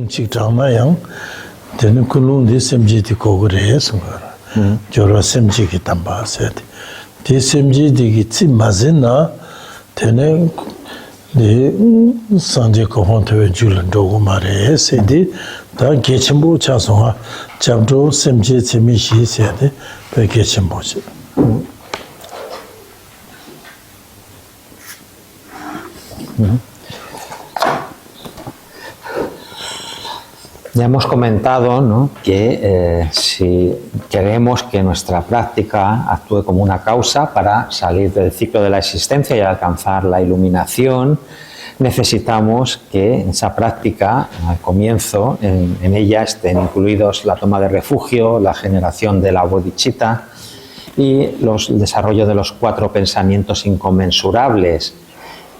직장나양 되는 군웅디 셈지디 고그래서 저러 셈지기 담바세디 디셈지디기 찌마제나 되는 네 산제 코혼토에 줄은 도고 말해 세디 다 개침보 차송아 잡도 셈지 재미시 세디 배 개침보지 Ya hemos comentado, ¿no?, que si queremos que nuestra práctica actúe como una causa para salir del ciclo de la existencia y alcanzar la iluminación, necesitamos que en esa práctica, al comienzo, en ella estén incluidos la toma de refugio, la generación de la bodhicitta y el desarrollo de los 4 pensamientos inconmensurables.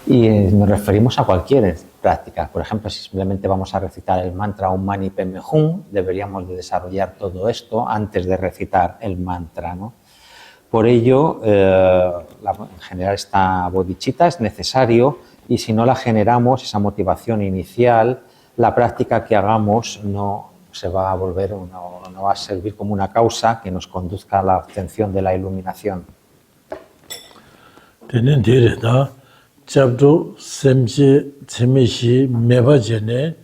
Y nos referimos a cualquier práctica. Por ejemplo, si simplemente vamos a recitar el mantra Om Mani Padme Hum, deberíamos de desarrollar todo esto antes de recitar el mantra, ¿no? Por ello, generar esta bodhicitta es necesario, y si no la generamos, esa motivación inicial, la práctica que hagamos no se va a volver, no va a servir como una causa que nos conduzca a la obtención de la iluminación. 잡도 셈지 재미시 매바제네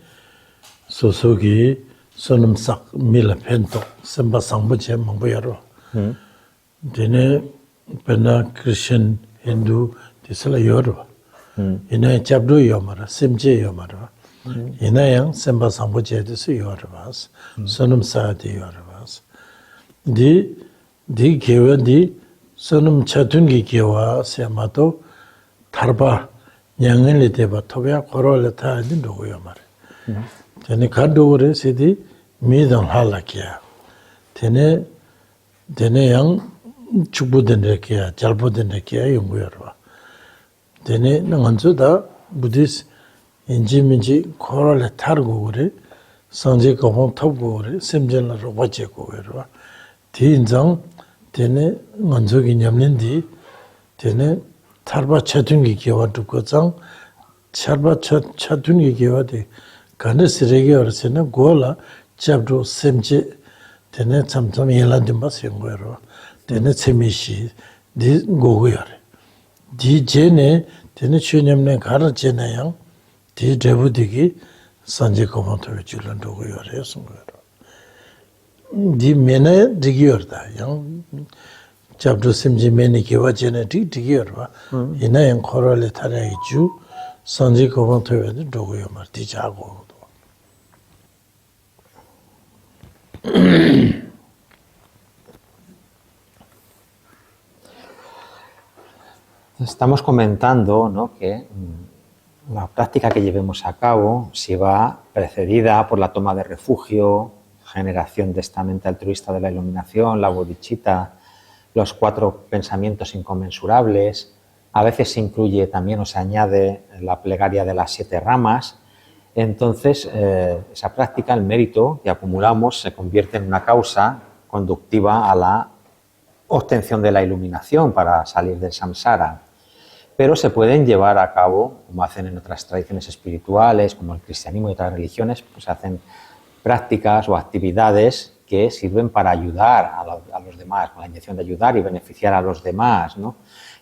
소소기 소놈삭 밀펜토 셈바 상부제 망보여로 되네 베나 크리스천 힌두 디슬라 여로 이네 잡도 요마라 셈제 요마라 이나양 셈바 상부제드스 요르바스 소놈사디 요르바스 디 개와디 소놈 차tun기 개와 세마도 tarpa nyangeli deba tobya korole ta din dogoyo mare tene kadore sidi midang halakia tene yang chubuden rekia jalbuden rekia yunguyarwa tene nanganzo da buddhist injiminji korole targo gore sanje kohon tobgo gore semjenla robaje gogerwa di injang tene nganzo ginyamnendi tene tarba chatungi kiwa dukozang charba chatungi kiwa de gane siregi orsena gola chabdo semje tene chamcham yela dimba sengwero tene chemishi di gogoyare di jene tene chunyamne gara jene yang di debudigi sanje komanto julan dogoyare sengwero di mena digiyorda yang 잡도 심지 매니 개와제네 디기여와 이나양 코로레 타라이주 선지 고본토에도 도고요 말디자고 Estamos comentando, ¿no?, que la práctica que llevemos a cabo, si va precedida por la toma de refugio, generación de esta mente altruista de la iluminación, la bodhicitta, los 4 pensamientos inconmensurables, a veces se incluye también o se añade la plegaria de las 7 ramas, entonces esa práctica, el mérito que acumulamos, se convierte en una causa conductiva a la obtención de la iluminación para salir del samsara. Pero se pueden llevar a cabo, como hacen en otras tradiciones espirituales, como el cristianismo y otras religiones, pues hacen prácticas o actividades que sirven para ayudar a los demás, con la intención de ayudar y beneficiar a los demás, ¿no?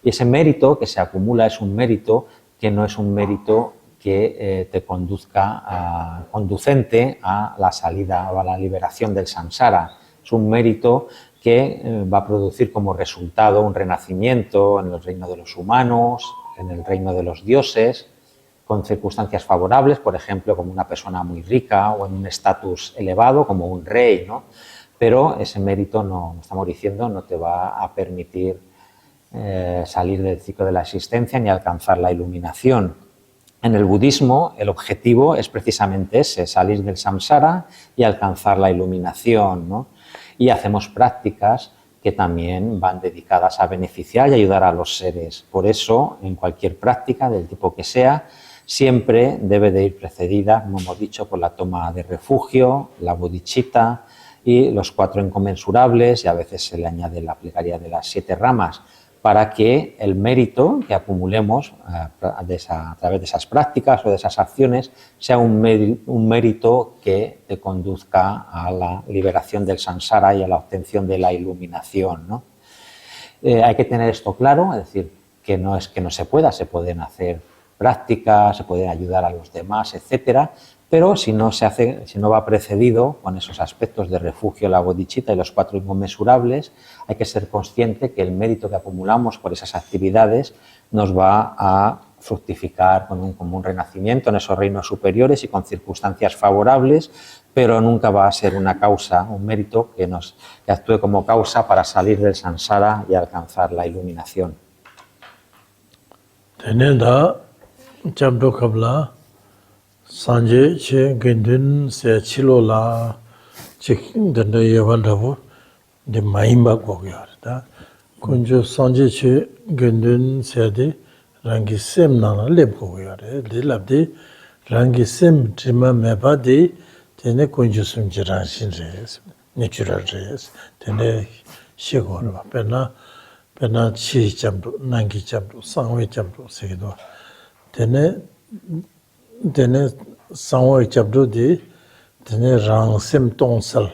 Y ese mérito que se acumula es un mérito que no es un mérito que te conduzca conducente a la salida o a la liberación del samsara. Es un mérito que va a producir como resultado un renacimiento en el reino de los humanos, en el reino de los dioses, con circunstancias favorables, por ejemplo, como una persona muy rica o en un estatus elevado, como un rey, ¿no? Pero ese mérito, no estamos diciendo, no te va a permitir salir del ciclo de la existencia ni alcanzar la iluminación. En el budismo, el objetivo es precisamente ese, salir del samsara y alcanzar la iluminación, ¿no? Y hacemos prácticas que también van dedicadas a beneficiar y ayudar a los seres. Por eso, en cualquier práctica, del tipo que sea, siempre debe de ir precedida, como hemos dicho, por la toma de refugio, la bodhicitta y los 4 inconmensurables, y a veces se le añade la plegaria de las 7 ramas, para que el mérito que acumulemos a través de esas prácticas o de esas acciones sea un mérito que te conduzca a la liberación del samsara y a la obtención de la iluminación, ¿no? Hay que tener esto claro, es decir, que no es que no se pueda, se pueden hacer prácticas, se pueden ayudar a los demás, etcétera, pero si no va precedido con esos aspectos de refugio, la bodhicitta y los 4 inconmensurables, hay que ser consciente que el mérito que acumulamos por esas actividades nos va a fructificar como un renacimiento en esos reinos superiores y con circunstancias favorables, pero nunca va a ser una causa, un mérito que actúe como causa para salir del samsara y alcanzar la iluminación. Sanje che gendun se chilo la che dende yewan rabu de maimba gogyar da kunjo sanje che gendun se de rangi sem na leb gogyar de labde rangi sem trima meba de tene kunjo sum jiran shin res natural res tene shegor pena chi chamdu nangi chamdu sangwe chamdu segido tene sangwa chabdo di tene rang sem tongsal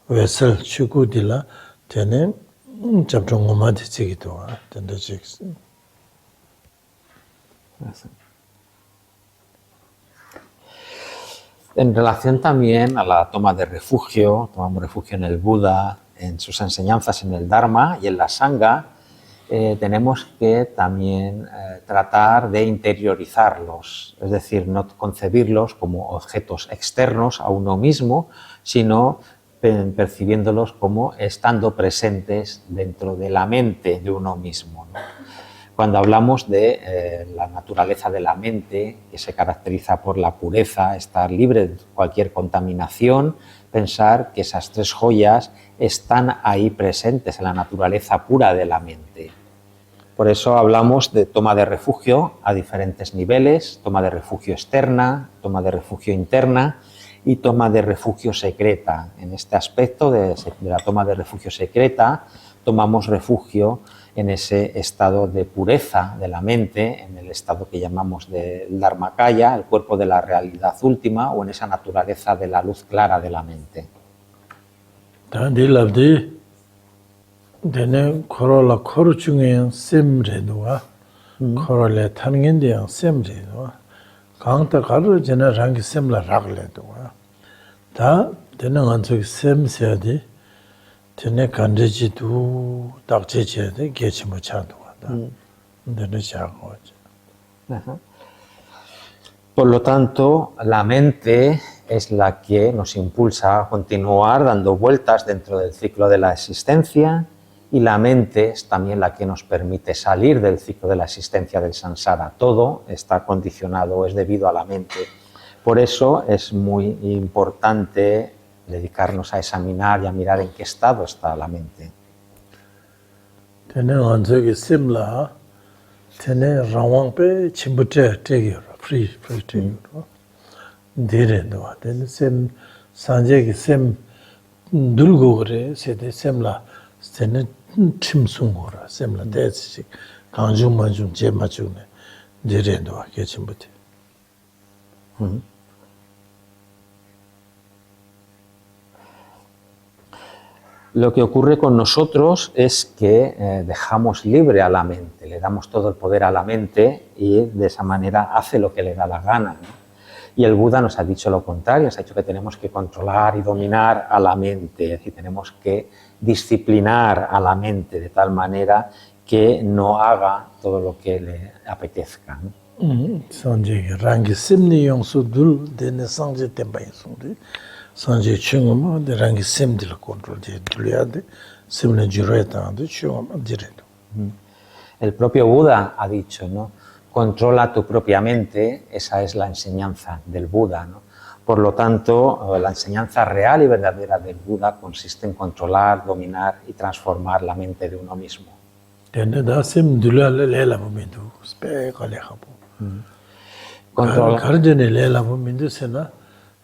wesel chuku di la tene chabdo ngoma di chigido tene chik. En relación también a la toma de refugio, tomamos refugio en el Buda, en sus enseñanzas en el Dharma y en la Sangha, tenemos que también tratar de interiorizarlos, es decir, no concebirlos como objetos externos a uno mismo, sino percibiéndolos como estando presentes dentro de la mente de uno mismo, ¿no? Cuando hablamos de la naturaleza de la mente, que se caracteriza por la pureza, estar libre de cualquier contaminación, pensar que esas 3 joyas están ahí presentes en la naturaleza pura de la mente. Por eso hablamos de toma de refugio a diferentes niveles, toma de refugio externa, toma de refugio interna y toma de refugio secreta. En este aspecto de la toma de refugio secreta, tomamos refugio en ese estado de pureza de la mente, en el estado que llamamos del Dharmakaya, el cuerpo de la realidad última, o en esa naturaleza de la luz clara de la mente. Dene korola koru chungen semre doa, korola tangende yang semre doa, kangta karu jena rangi semla ragle doa. Da dene nganzo sem seade, dene kandeji du dakche cheade gechi mocha doa da. Dene chago. Por lo tanto, la mente es la que nos impulsa a continuar dando vueltas dentro del ciclo de la existencia, y la mente es también la que nos permite salir del ciclo de la existencia del samsara. Todo está condicionado, es debido a la mente. Por eso es muy importante dedicarnos a examinar y a mirar en qué estado está la mente. Tene anzoge semla, tene rawangpe chimbute tegyor, free tegyor. Dire doa, tene sem sanje ki sem dulgogre, sede semla, tene chimsungora, semla tetsi, kanjung manjung je machune, dire doa, ke chimbute. Lo que ocurre con nosotros es que dejamos libre a la mente, le damos todo el poder a la mente y de esa manera hace lo que le da la gana, ¿no? Y el Buda nos ha dicho lo contrario, nos ha dicho que tenemos que controlar y dominar a la mente, es decir, tenemos que disciplinar a la mente de tal manera que no haga todo lo que le apetezca, ¿no? Sanje rangi simni yongsu dul dene sanje tempa yongsu. Sanje chungama de rangi simdi la control de duliade, simne jureta de chungama directo. El propio Buda ha dicho, ¿no? Controla tu propia mente, esa es la enseñanza del Buda, ¿no? Por lo tanto, la enseñanza real y verdadera del Buda consiste en controlar, dominar y transformar la mente de uno mismo. Controla.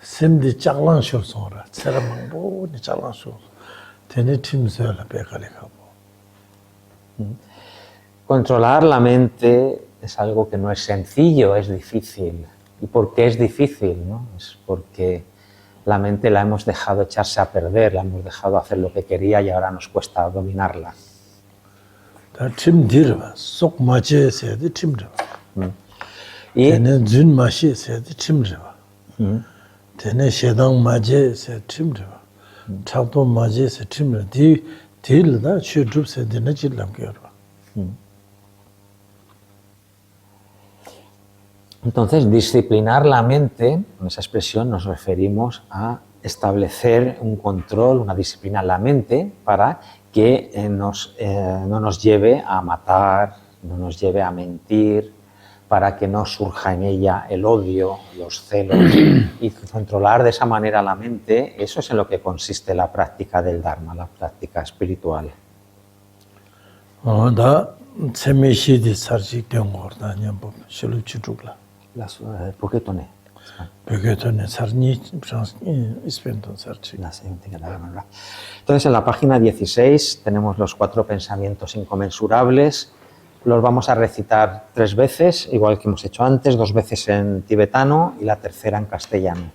샘디 짱랑 쇼송라 세라망보니 짱랑 쇼 테네 팀스라 베칼레카보. Controlar la mente es algo que no es sencillo, es difícil. ¿Y por qué es difícil? ¿No? Es porque la mente la hemos dejado echarse a perder, la hemos dejado hacer lo que quería y ahora nos cuesta dominarla. 다 팀디르바 속 마제세디 팀르바. Y 테네 준 마시세디 팀르바. 테네 셰당 마제세 팀르바. 차도 마제세 팀르 디 딜다 슈줍세디네 질람게르바. entonces, disciplinar la mente, con esa expresión nos referimos a establecer un control, una disciplina en la mente para que no nos lleve a matar, no nos lleve a mentir, para que no surja en ella el odio, los celos. Y controlar de esa manera la mente, eso es en lo que consiste la práctica del Dharma, la práctica espiritual. 다 세미시디 사직된 거다 냠보 실로 주죽라. ¿Por qué toné? 베게토네 사르니 스펜돈 사르치. Entonces, en la página 16 tenemos los 4 pensamientos inconmensurables. Los vamos a recitar 3 veces, igual que hemos hecho antes, 2 veces en tibetano y la tercera en castellano.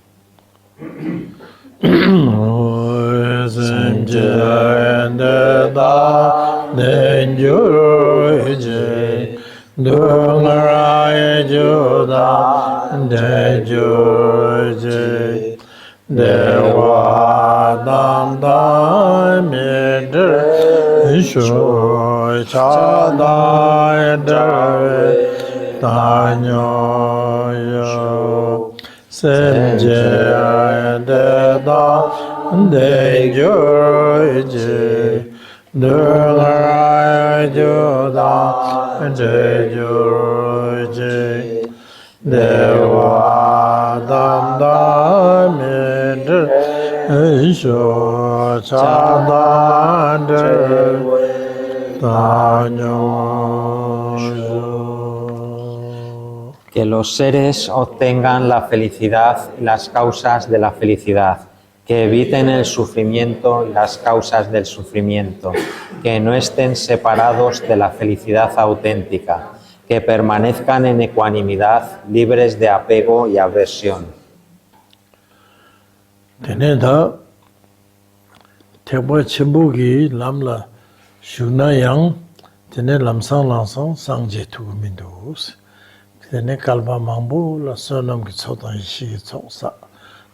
Que los seres obtengan la felicidad y las causas de la felicidad, que eviten el sufrimiento y las causas del sufrimiento, que no estén separados de la felicidad auténtica, que permanezcan en ecuanimidad, libres de apego y aversión. 테네다 태보 침부기 람라 슈나양 테네 람상랑상 상제 투민도스 테네 칼바 망부 라서남 기초단 시 초사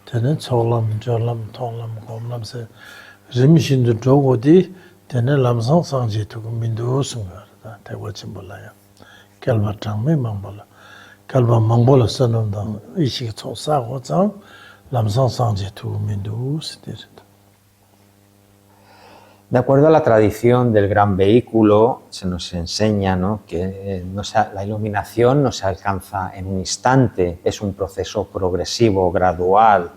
테네 초람 졸람 통람 곰람세 림신도 조고디 테네 람상 상제 투민도스가 태보 침불라야 칼바 장메 망불라 칼바 망불라 서남다 이시 초사 고장 De acuerdo a la tradición del gran vehículo, se nos enseña, ¿no?, que la iluminación no se alcanza en un instante, es un proceso progresivo, gradual,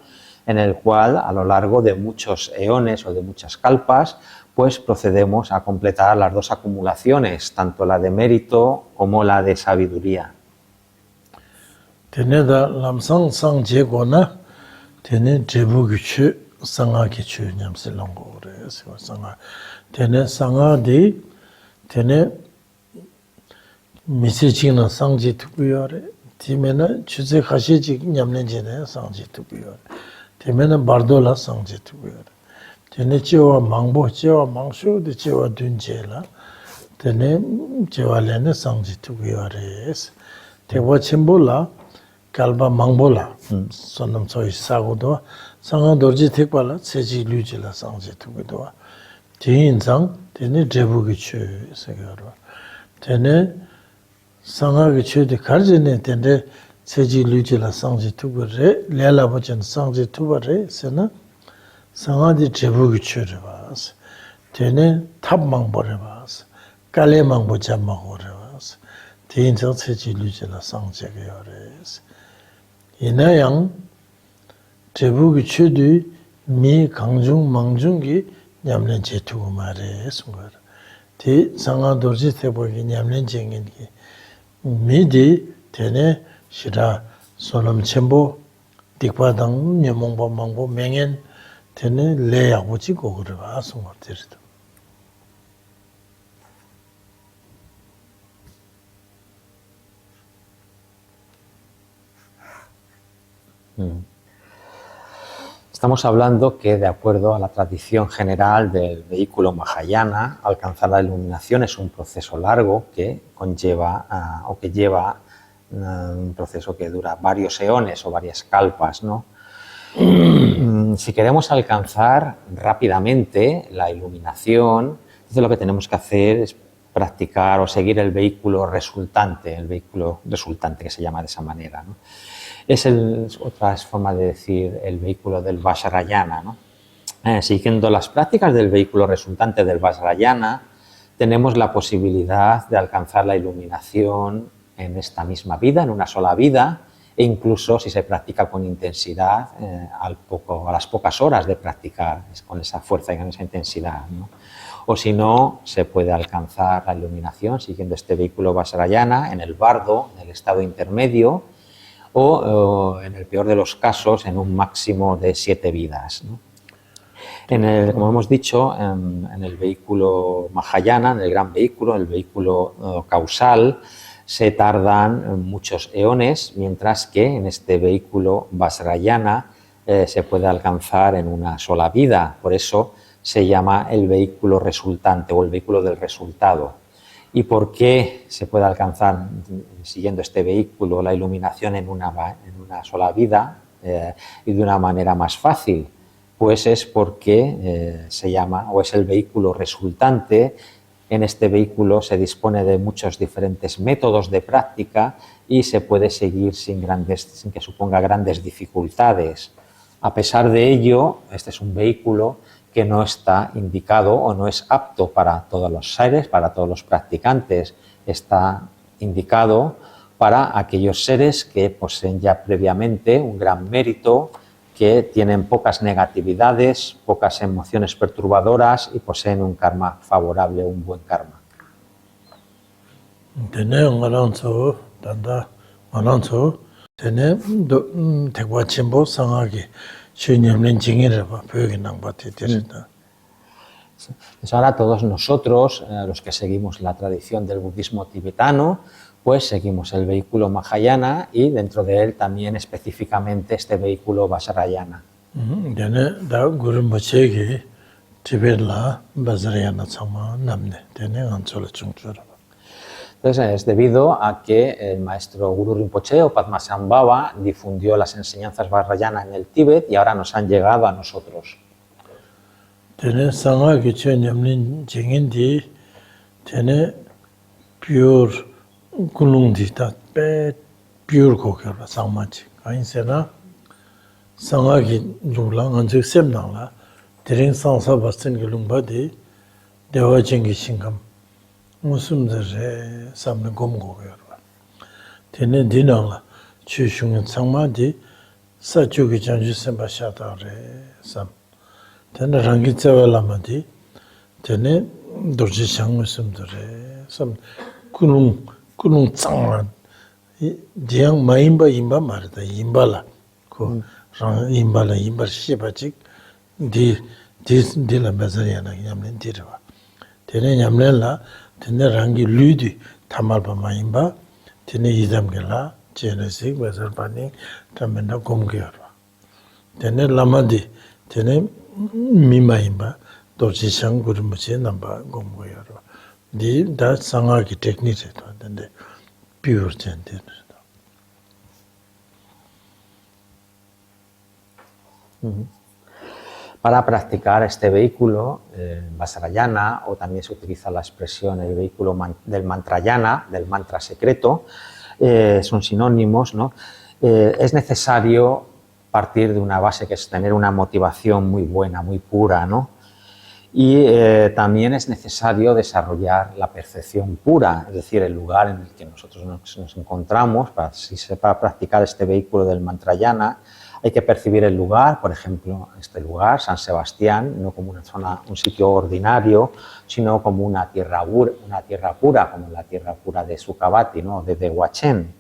en el cual a lo largo de muchos eones o de muchas kalpas, pues procedemos a completar las 2 acumulaciones, tanto la de mérito como la de sabiduría. 테네 제부기치 상하기치 냠슬롱고 그래서 상하 테네 상하디 테네 미세징나 상지 투구요레 티메나 주제 가시지 냠nen제네 상지 투구요레 티메나 바르돌라 상지 투구요레 테네 지와 망보 지와 망쇼디 지와 둔제라 테네 지와레네 상지 투구요레스 테보 침볼라 kalba mangbola sonam choi sagodo sanga dorji thekpala seji lujila sangje tugido tin sang tene debugi chu segaro tene sanga gi chu de karjene tende seji lujila sangje tugore lela bochen sangje tugore sena sanga di debugi chu rebas tene tab mangbore bas kale mangbo jamagore bas tin sang seji lujila sangje gores 이나양 제부기 최대 미 강중 망중기 냠len 제투고 말에 순간 대 상하도지 대보기 냠len 쟁인기 미디 되네 시라 소름 첨보 딕바당 녀몽바 망보 맹엔 되네 레야고지 고그를 아송 어때르다. Estamos hablando que, de acuerdo a la tradición general del vehículo Mahayana, alcanzar la iluminación es un proceso largo que conlleva o que lleva un proceso que dura varios eones o varias kalpas, ¿no? Si queremos alcanzar rápidamente la iluminación, entonces lo que tenemos que hacer es practicar o seguir el vehículo resultante que se llama de esa manera, ¿no? Es otra forma de decir el vehículo del Vajrayana, ¿no? Siguiendo las prácticas del vehículo resultante del Vajrayana, tenemos la posibilidad de alcanzar la iluminación en esta misma vida, en una sola vida, e incluso si se practica con intensidad, a las pocas horas de practicar con esa fuerza y con esa intensidad, ¿no? O si no, se puede alcanzar la iluminación siguiendo este vehículo Vajrayana en el bardo, en el estado intermedio, o en el peor de los casos, en un máximo de 7 vidas, ¿no? Como hemos dicho, en el vehículo Mahayana, en el gran vehículo, el vehículo causal, se tardan muchos eones, mientras que en este vehículo Vajrayana se puede alcanzar en una sola vida. Por eso se llama el vehículo resultante o el vehículo del resultado. ¿Y por qué se puede alcanzar, siguiendo este vehículo, la iluminación en una sola vida y de una manera más fácil? Pues es porque se llama, o es el vehículo resultante. En este vehículo se dispone de muchos diferentes métodos de práctica y se puede seguir sin que suponga grandes dificultades. A pesar de ello, este es un vehículo que no está indicado o no es apto para todos los seres, para todos los practicantes. Está indicado para aquellos seres que poseen ya previamente un gran mérito, que tienen pocas negatividades, pocas emociones perturbadoras y poseen un karma favorable, un buen karma. Tene ngaranzo tanda ngaranzo tene tekwa chimbo sangage chunyamlen jingire ba pyoge nangba teterita. Pues ahora todos nosotros, los que seguimos la tradición del budismo tibetano, pues seguimos el vehículo Mahayana y dentro de él también específicamente este vehículo Vajrayana. Tene da gurumbochege tibetla Vajrayana chama namne tene ganchola chungchura. Entonces es debido a que el maestro Guru Rinpoche o Padmasambhava difundió las enseñanzas Vajrayana en el Tíbet y ahora nos han llegado a nosotros. Tene sanga ki chunyamlen jingindi tene pure kulungdi ta pe pure kokera sangmachi ainsena sanga ki lungla nganju semnangla tering sangsa basten ki lungba de dewa jengi shingam musumdare samne gom kokera tene dinangla chu shungin sangma di sa chugi janju semba shatare sam tene rangi tsewa lama di tene dorji shang musumdare sam kunung tsanglan diyang ma imba marita imba la ko rang imba shiba chik di la Vajrayana nyamlen dirwa tene nyamlen la tene rangi ludi tamalpa ma imba tene idamge la jene sik Vajrapani tamenda gomge yarwa tene lama di tene mima imba dorji shang gurumuchi namba gomge yarwa di da sanga ki technique de pure gender. Para practicar este vehículo Vajrayana, o también se utiliza la expresión el vehículo del mantrayana, del mantra secreto, son sinónimos, ¿no? Es necesario partir de una base que es tener una motivación muy buena, muy pura, ¿no? Y también es necesario desarrollar la percepción pura, es decir, el lugar en el que nosotros nos encontramos. Para practicar este vehículo del mantrayana hay que percibir el lugar, por ejemplo, este lugar, San Sebastián, no como una zona, un sitio ordinario, sino como una tierra pura, como la tierra pura de Sukhavati, ¿no? De Huachén.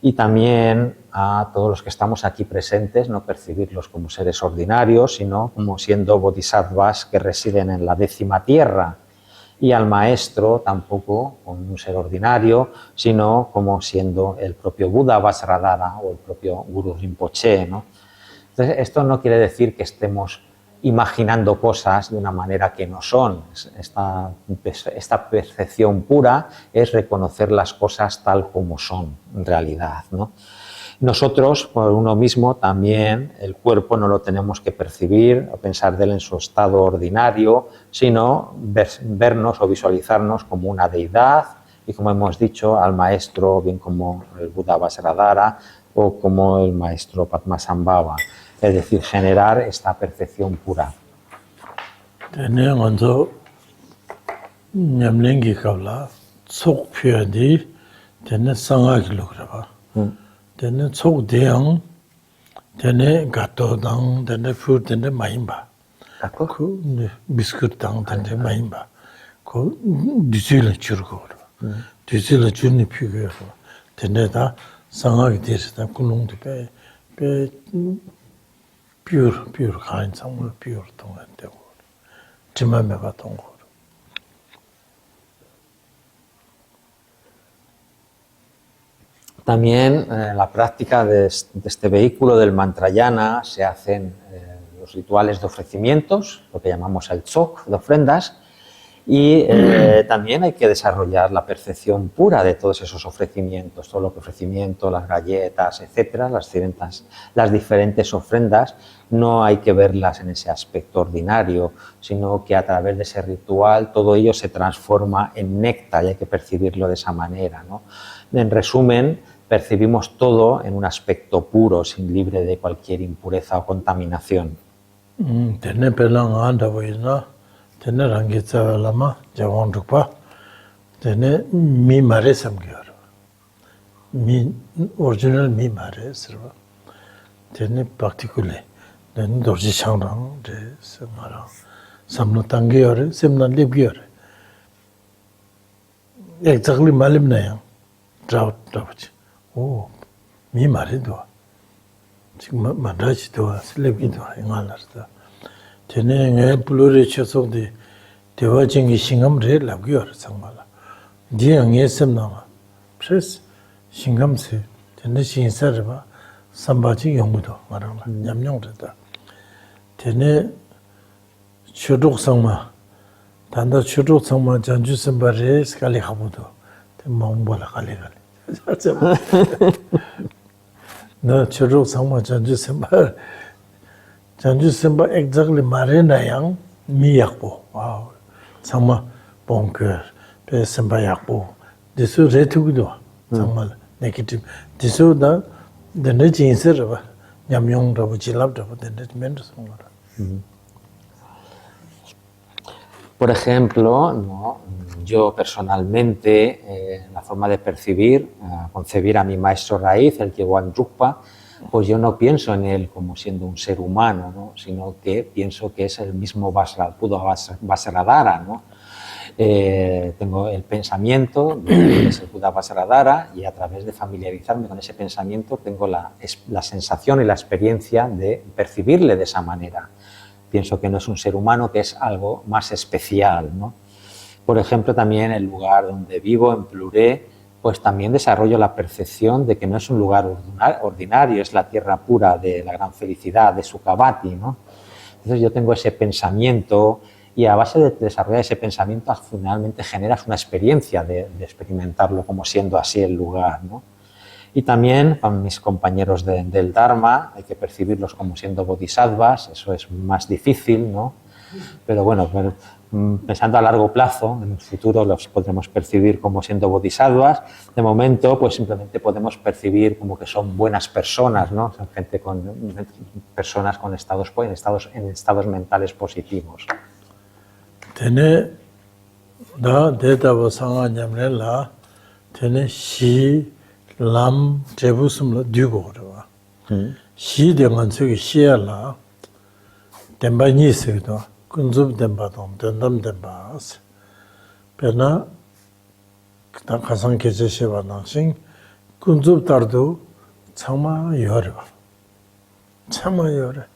Y también a todos los que estamos aquí presentes, no percibirlos como seres ordinarios, sino como siendo bodhisattvas que residen en la 10ª tierra, y al maestro tampoco como un ser ordinario, sino como siendo el propio Buda Vajradhara o el propio Guru Rinpoche, ¿no? Entonces, esto no quiere decir que estemos imaginando cosas de una manera que no son. Esta percepción pura es reconocer las cosas tal como son en realidad, ¿no? Nosotros, por uno mismo, también el cuerpo no lo tenemos que percibir o pensar de él en su estado ordinario, sino vernos o visualizarnos como una deidad y, como hemos dicho, al maestro, bien como el Buda Vajradhara o como el maestro Padmasambhava. Es decir, generar esta percepción pura. Tene tsok deyang, tene gato dang, tene fur, tene mayimba. Ko biskut dang, tene mayimba. Ko duzi la churgo warwa. Duzi la churni pyugo warwa. Tene da sangak deri da kulung di pe pure khain sangwa pure tonga dewa warwa. Tima meba tonga warwa. También en la práctica de este vehículo del mantrayana se hacen los rituales de ofrecimientos, lo que llamamos el tsok de ofrendas, y también hay que desarrollar la percepción pura de todos esos ofrecimientos, todo lo que ofrecimiento, las galletas, etcétera, las diferentes ofrendas, no hay que verlas en ese aspecto ordinario, sino que a través de ese ritual todo ello se transforma en néctar y hay que percibirlo de esa manera, ¿no? En resumen, percibimos todo en un aspecto puro, sin libre de cualquier impureza o contaminación. Tene pelang anda boina, tene rangi tsawa lama, jawang rukpa, tene mi mare samgiyar. Mi original mi mare sirwa. Tene praktikule, tene dorji changrang, de samarang, samno tangiyar, semna libgiyar. Exactly malim na yang, drawchi. Oh, mi mare doa. 지금 만다지 도와 슬립기도 ingālar다. Tene ngā pulure chasokde dewa jingi shingam re labgiyo ra sangmala. Diya ngā semnāma, pres shingam se, tene shingsa riba sambaji yongudo marangla, nyamnyong rida. Tene chuduk sangma, tanda chuduk sangma janju semba re skali khabudo, tene maungbola kali. No churuk sangma janju semba exactly marina yang mi yakbo. Wow. Sangma bonker, pe semba yakbo. Disu retugido. Sangma negative. Disu da dene jinse raba. Nyamyong raba jilab raba dene mendu sangma. Por ejemplo, ¿no? Yo personalmente, la forma de percibir, concebir a mi maestro raíz, el Yeguan Drukpa, pues yo no pienso en él como siendo un ser humano, ¿no? Sino que pienso que es el mismo Buda Vajradhara, ¿no? Tengo el pensamiento de que es el Buda Vajradhara y a través de familiarizarme con ese pensamiento tengo la sensación y la experiencia de percibirle de esa manera. Pienso que no es un ser humano, que es algo más especial, ¿no? Por ejemplo, también el lugar donde vivo, en Pluré, pues también desarrollo la percepción de que no es un lugar ordinario, es la tierra pura de la gran felicidad, de Sukhavati, ¿no? Entonces yo tengo ese pensamiento y a base de desarrollar ese pensamiento finalmente generas una experiencia de experimentarlo como siendo así el lugar, ¿no? Y también con mis compañeros del Dharma hay que percibirlos como siendo bodhisattvas, eso es más difícil, ¿no? Pero bueno, pensando a largo plazo, en el futuro los podremos percibir como siendo bodhisattvas. De momento, pues simplemente podemos percibir como que son buenas personas, ¿no? Son personas con en estados mentales positivos. Tene da deta basanga nyamne la tene shi lam trebusum la dugo rwa. Shi de ngansugi shiya la temba nyi sigdo kunzub temba dom dendam temba as. Pena ta khasang keche sheba nangsing kunzub tardu chama yore ba. Chama yore.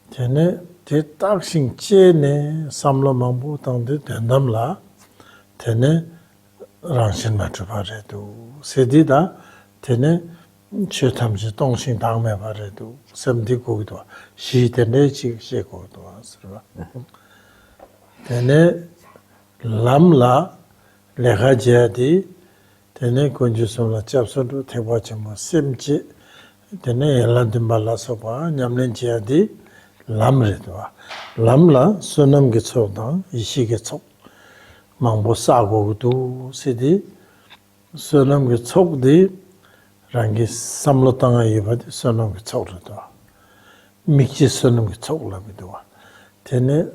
Tene, te takshin che ne samla mambu tangde dendam la, tene rangshin matru pa re du. Sedi da, tene che tamshi tongshin tangme pa re du. Semdi kogidwa. Shi tene chik she kogidwa. Tene lam la lekha jaya di, tene kunju somla chapsandu tepa chama semchi, tene elandimba la sopa, nyamlen jaya di, lam re dwa. Lam la sunam ki chok dang, ishi ki chok. Mangbo sa kogdu, sidi, sunam ki chok di, rangi samlo tanga iba di sunam ki chok re dwa. Mikchi sunam ki chok la bidwa. Tene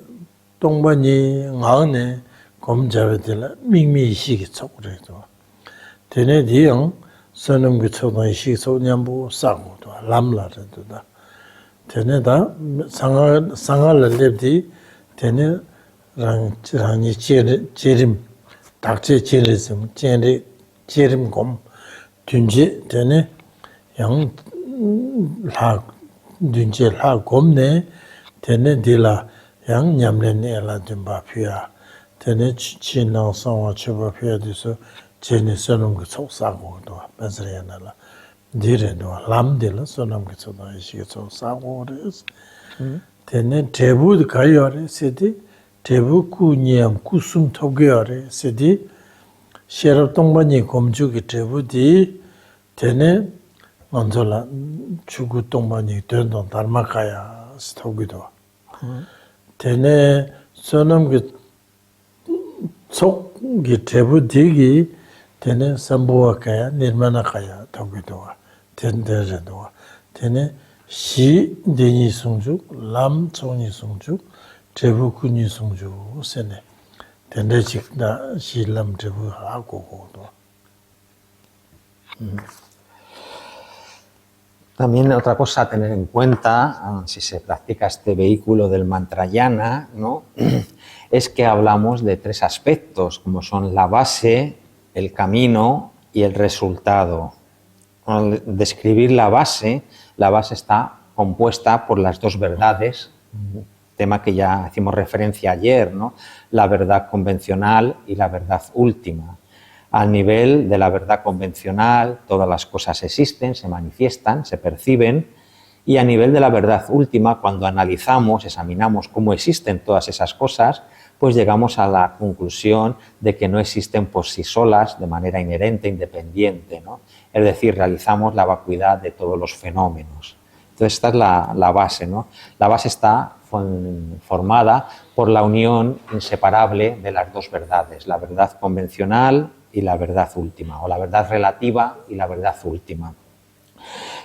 tongba ni ngang ne, gom jawe di la, mingmi ishi ki chok re dwa. Tene di yang, sunam ki chok dang ishi ki chok nyambo sa kogdwa, lam la re dwa. Tene da sanga la lepdi tene rangi jerim dakche jerism jerim gom dunje tene yang la dunje la gom ne tene dila yang nyamle ne la dimba pya tene chinang sangwa chuba pya diso jeni sonum ki chok sago do bazrena la dire do lam de la sonam ki chok da ishi ki chok sago res tene debu kayo re sedi debu ku nyam kusum togyo re sedi sherab tongba ni gomju ki debu di tene manzola chugu tongba ni dendon dharma kaya stogido tene sonam ki chok ki debu digi tene sambuwa kaya nirmana kaya togido tenderedo tene shi deni sungju lam choni sungju debu kuni sungju sene tende chikda shi lam debu ha gogo. También otra cosa a tener en cuenta, si se practica este vehículo del mantrayana, ¿no? Es que hablamos de tres aspectos, como son la base, el camino y el resultado. Al describir la base está compuesta por las dos verdades, tema que ya hicimos referencia ayer, ¿no? La verdad convencional y la verdad última. Al nivel de la verdad convencional, todas las cosas existen, se manifiestan, se perciben, y a nivel de la verdad última, cuando analizamos, examinamos cómo existen todas esas cosas, pues llegamos a la conclusión de que no existen por sí solas, de manera inherente, independiente, ¿no? Es decir, realizamos la vacuidad de todos los fenómenos. Entonces, esta es la base, ¿no? La base está formada por la unión inseparable de las dos verdades, la verdad convencional y la verdad última, o la verdad relativa y la verdad última.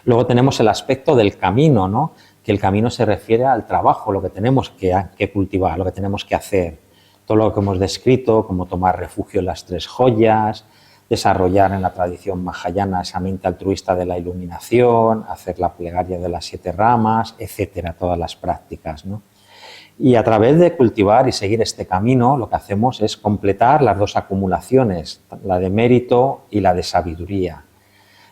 Luego tenemos el aspecto del camino, ¿no? Que el camino se refiere al trabajo, lo que tenemos que cultivar, lo que tenemos que hacer. Todo lo que hemos descrito, como tomar refugio en las tres joyas, desarrollar en la tradición mahayana esa mente altruista de la iluminación, hacer la plegaria de las 7 ramas, etcétera, todas las prácticas, ¿no? Y a través de cultivar y seguir este camino, lo que hacemos es completar las dos acumulaciones, la de mérito y la de sabiduría.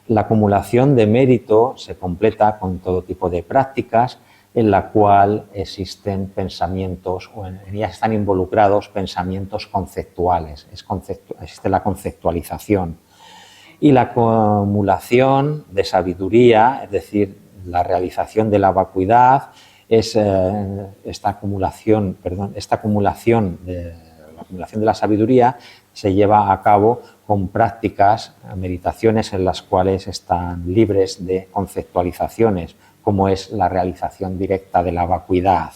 La acumulación de mérito se completa con todo tipo de prácticas en la cual existen pensamientos, o en ellas están involucrados pensamientos conceptuales, existe la conceptualización. Y la acumulación de sabiduría, es decir, la realización de la vacuidad, es esta acumulación de la sabiduría se lleva a cabo con prácticas, meditaciones en las cuales están libres de conceptualizaciones, como es la realización directa de la vacuidad,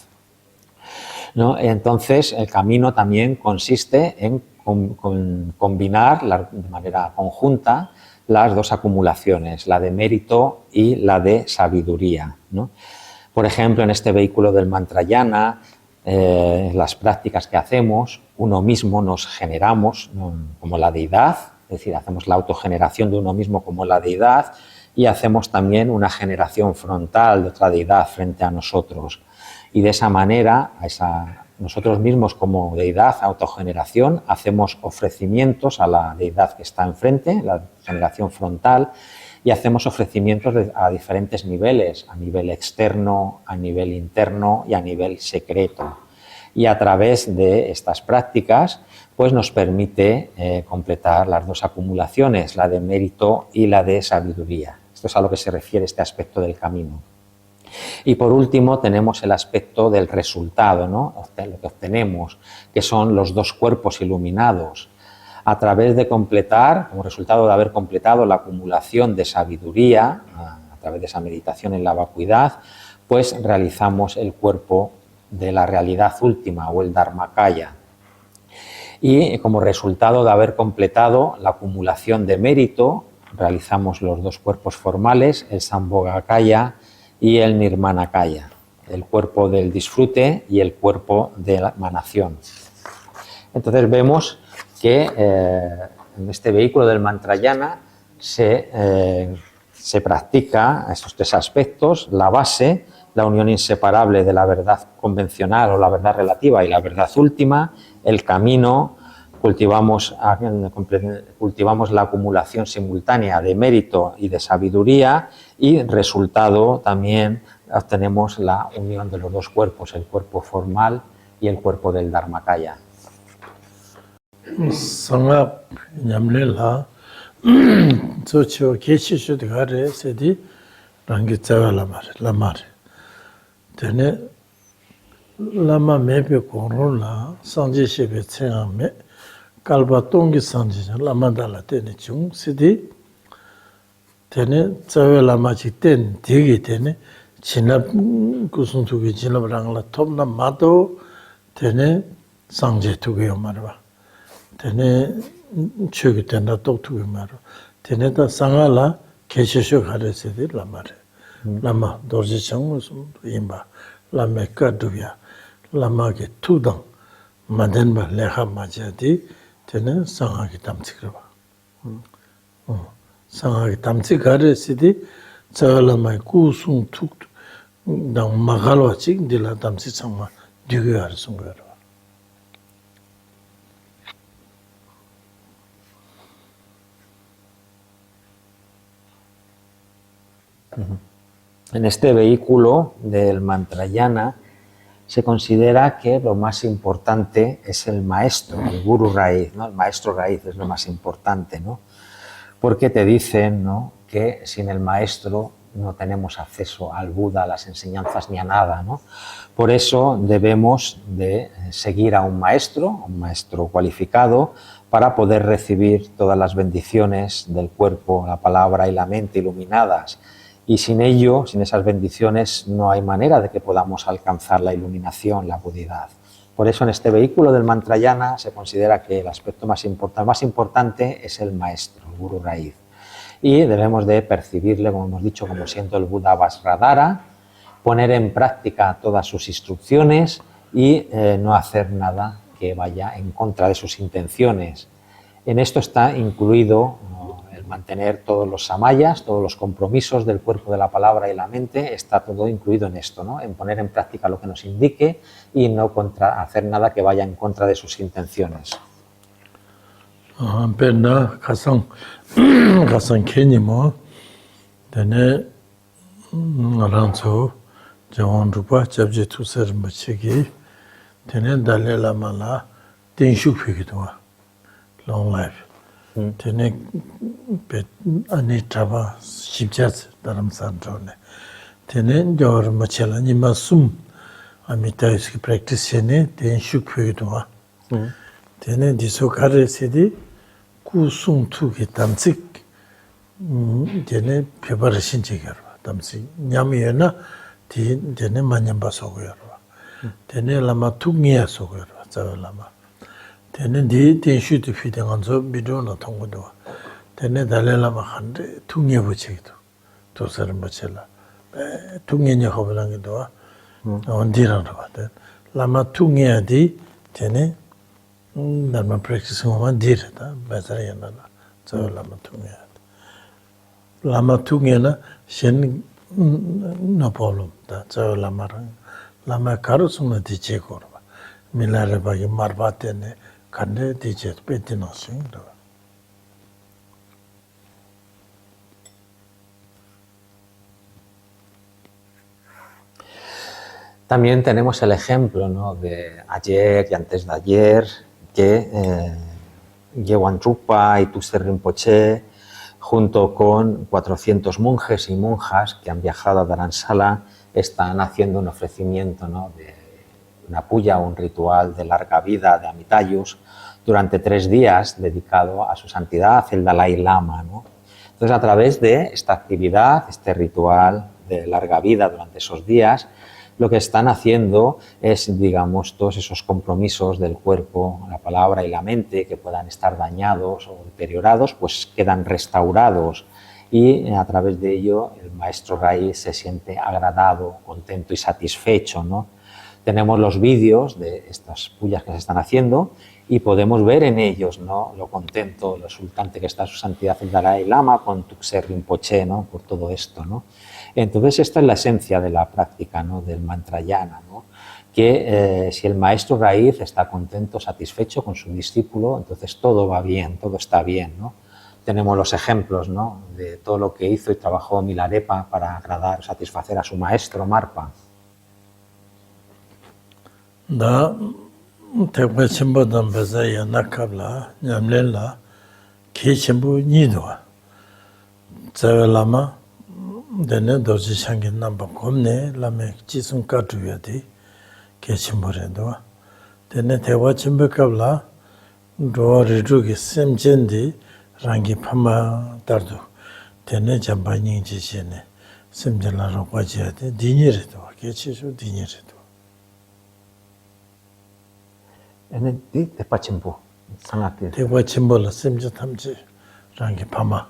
¿no? Entonces, el camino también consiste en combinar de manera conjunta las dos acumulaciones, la de mérito y la de sabiduría, ¿no? Por ejemplo, en este vehículo del mantrayana, las prácticas que hacemos, uno mismo nos generamos como la deidad, es decir, hacemos la autogeneración de uno mismo como la deidad y hacemos también una generación frontal de otra deidad frente a nosotros. Y de esa manera, nosotros mismos como deidad, autogeneración, hacemos ofrecimientos a la deidad que está enfrente, la generación frontal, y hacemos ofrecimientos a diferentes niveles, a nivel externo, a nivel interno y a nivel secreto. Y a través de estas prácticas pues nos permite completar las dos acumulaciones, la de mérito y la de sabiduría. Esto es a lo que se refiere este aspecto del camino. Y por último tenemos el aspecto del resultado, ¿no? Lo que obtenemos, que son los dos cuerpos iluminados. A través de completar, como resultado de haber completado la acumulación de sabiduría, a través de esa meditación en la vacuidad, pues realizamos el cuerpo de la realidad última o el Dharmakaya. Y como resultado de haber completado la acumulación de mérito, realizamos los dos cuerpos formales, el Sambhogakaya y el Nirmanakaya, el cuerpo del disfrute y el cuerpo de la emanación. Entonces vemos que en este vehículo del Mantrayana se practica estos tres aspectos: la base, la unión inseparable de la verdad convencional o la verdad relativa y la verdad última; el camino, cultivamos la acumulación simultánea de mérito y de sabiduría; y resultado también obtenemos la unión de los dos cuerpos, el cuerpo formal y el cuerpo del Dharmakaya. Sangha nyamle la socho kechi de gare sedi rangi tsawa lamar. Tene lama mebe koron la sanje shebe tsenga me kalba tongi sanje lama dala tene chung sedi tene tsawa lama chik ten digi tene chinab kusung tuki chinab rangla topna mato tene sanje tuki yomarwa. Tene chuki tena tok tuki maro. Tene ta sanga la kechisho gare sedi lamare. Lama dorji changu imba. Lama kadubya. Lama ki tudang madenba leha majadi tene sanga ki tamchikirwa. Sanga ki tamchik gare sedi tsaga lama kusung tuk dang magalwa chik dila tamchik changma dyugi gare sungayarwa. En este vehículo del Mantrayana se considera que lo más importante es el maestro, el guru raíz, ¿no? El maestro raíz es lo más importante, ¿no? Porque te dicen, ¿no?, que sin el maestro no tenemos acceso al Buda, a las enseñanzas ni a nada, ¿no? Por eso debemos de seguir a un maestro cualificado, para poder recibir todas las bendiciones del cuerpo, la palabra y la mente iluminadas. Y sin ello, sin esas bendiciones, no hay manera de que podamos alcanzar la iluminación, la budidad. Por eso en este vehículo del Mantrayana se considera que el aspecto más importante es el maestro, el guru raíz. Y debemos de percibirle, como hemos dicho, como siendo el Buda Vajradhara, poner en práctica todas sus instrucciones y no hacer nada que vaya en contra de sus intenciones. En esto está incluido el mantener todos los samayas, todos los compromisos del cuerpo, de la palabra y la mente, está todo incluido en esto, ¿no? En poner en práctica lo que nos indique y no hacer nada que vaya en contra de sus intenciones. Pena kasang keni mo tene rancho jawan rupa chabje tusar machegi tene dale lama la tenshuk phikidwa long life tene pet ani traba shibjat daram sanjone tene jor machela ni masum amita iski practice ne tenshuk phikidwa tene disokare sedi kusung tuki tamsik tene pepara shinchigirwa tamsik nyamiyana tene manyamba sogirwa tene lama tukniya sogirwa tsawe lama tene di tenshu tu fide nganzo bidyo na tongudwa tene dale lama khande tukniya buchigidwa tosar machela tukniya nya khobalangidwa ondirangwa lama tukniya di tene Dharma practice ngoma dire ta bazar yana la tsaw lama tungya lama tungya na shen no problem ta tsaw lama karu suna di che korba milare ba gi marbate ne kande di che petino sing do También tenemos el ejemplo, ¿no?, de ayer y antes de ayer que Yewan Rupa y Tuxer Rinpoche, junto con 400 monjes y monjas que han viajado a Dharamsala, están haciendo un ofrecimiento, ¿no?, de una puya, un ritual de larga vida de Amitayus durante 3 días dedicado a su santidad, el Dalai Lama, ¿no? Entonces, a través de esta actividad, este ritual de larga vida durante esos días, lo que están haciendo es, digamos, todos esos compromisos del cuerpo, la palabra y la mente que puedan estar dañados o deteriorados, pues quedan restaurados y a través de ello el maestro raíz se siente agradado, contento y satisfecho, ¿no? Tenemos los vídeos de estas puyas que se están haciendo y podemos ver en ellos, ¿no?, lo contento, lo exultante que está su santidad el Dalai Lama con Tuxer Rinpoche, ¿no?, por todo esto, ¿no? Entonces, esta es la esencia de la práctica, ¿no?, del mantrayana, ¿no?, que si el maestro raíz está contento, satisfecho con su discípulo, entonces todo va bien, todo está bien, ¿no? Tenemos los ejemplos, ¿no?, de todo lo que hizo y trabajó Milarepa para agradar, satisfacer a su maestro Marpa. Da tekpa chimbo dan beza ya nakabla, nyamlen la, ke chimbo nidwa. Tsawe lama, dene doji shangi namba komne, lame jisung katuya di, ke chimbo rendwa. Dene tekpa chimbo kabla, roa ridu ki semchen di, rangi pama dardu. Dene jamba nyingji chene, semchen la rokwa jaya di, dinyi redwa, ke chishu dinyi redwa. Di Tepa Chimpo, sangat. Tepa Chimpo la semje tamje rangi pama.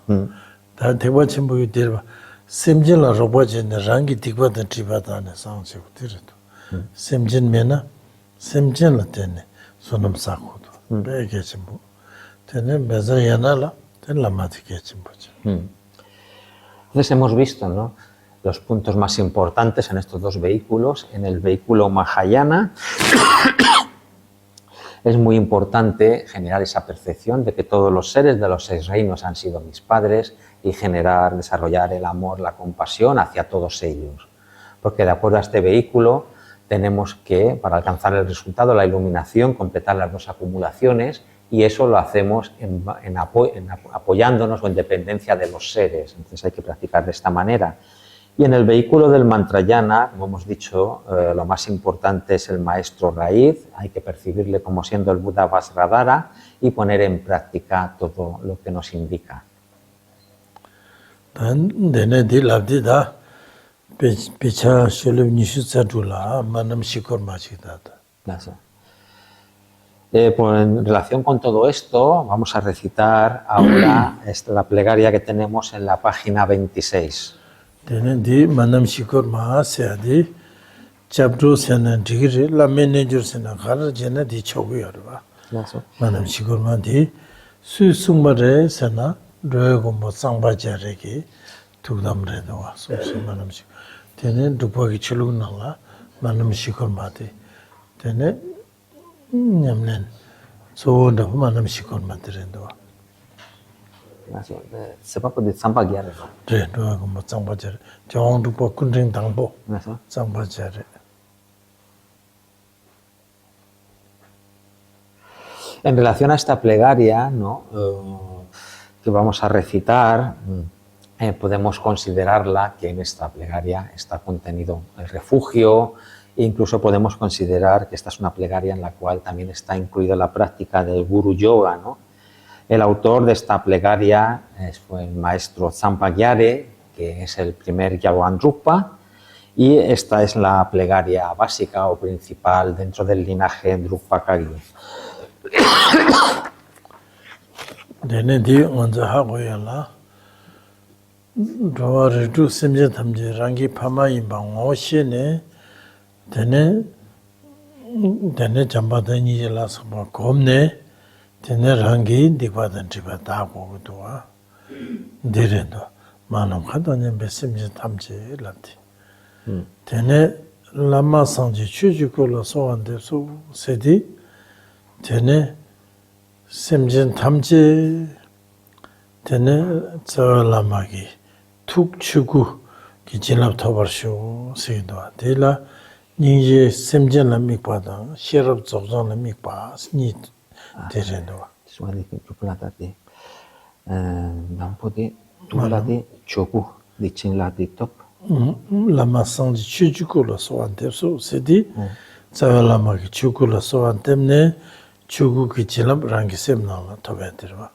Da Tepa Chimpo yu dirwa semje la roba jene rangi dikwa dan triba dane sangche ku dirido. Semje mena semje la tene sonam sakho do. Be ke Chimpo. Tene beza yana la ten la mati ke Chimpo. Entonces hemos visto, ¿no?, los puntos más importantes en estos dos vehículos. En el vehículo Mahayana es muy importante generar esa percepción de que todos los seres de los 6 reinos han sido mis padres y desarrollar el amor, la compasión hacia todos ellos. Porque de acuerdo a este vehículo tenemos que, para alcanzar el resultado, la iluminación, completar las 2 acumulaciones, y eso lo hacemos apoyándonos o en dependencia de los seres. Entonces hay que practicar de esta manera. Y en el vehículo del mantrayana, como hemos dicho, lo más importante es el maestro raíz, hay que percibirle como siendo el Buda Vajradhara y poner en práctica todo lo que nos indica. En relación con todo esto, vamos a recitar ahora la plegaria que tenemos en la página 26. Tene di manam shikor maa saya di chabdo sena digiri la manager sena khara jena di chogu yarwa. Manam shikor maa di sui sungma re sena roya gombo sangba jare ki tukdam re dawa. Manam shikor. Tene dhukpa ki chilug nangla manam shikor maa di. Tene nyamnen so dhapu manam shikor maa di re dawa. Sepa de Sampagyare. En relación a esta plegaria, ¿no?, que vamos a recitar, podemos considerarla que en esta plegaria está contenido el refugio, e incluso podemos considerar que esta es una plegaria en la cual también está incluida la práctica del Guru Yoga, ¿no? El autor de esta plegaria fue el maestro Sampagyare, que es el primer Yawan Rupa, y esta es la plegaria básica o principal dentro del linaje Drupakagi. Dene di onza hago yala, roa ritu semje tamje rangi pama imba ngoshe ne, dene jamba danyi yala sabba komne, tene rangi dikwa dan triba dago kuduwa, direndo, manam khada nyambe semje tamje labdi. Tene lama sangji chuji kola soande su sedi, tene semje tamje, tene tsawa lama ki tuk chugu ki jinlap tobar shu segiduwa. Dila 닝제 셈전라 mikpa 셰럽 조정라 mikpa 니 되는도. Suadi chupulati. Dampodi tulati choku dichinlati top. lama sanji chuchukola soante so sedi lama ki chukola soantemne chuku ki chilam rangi semnala tobetirwa.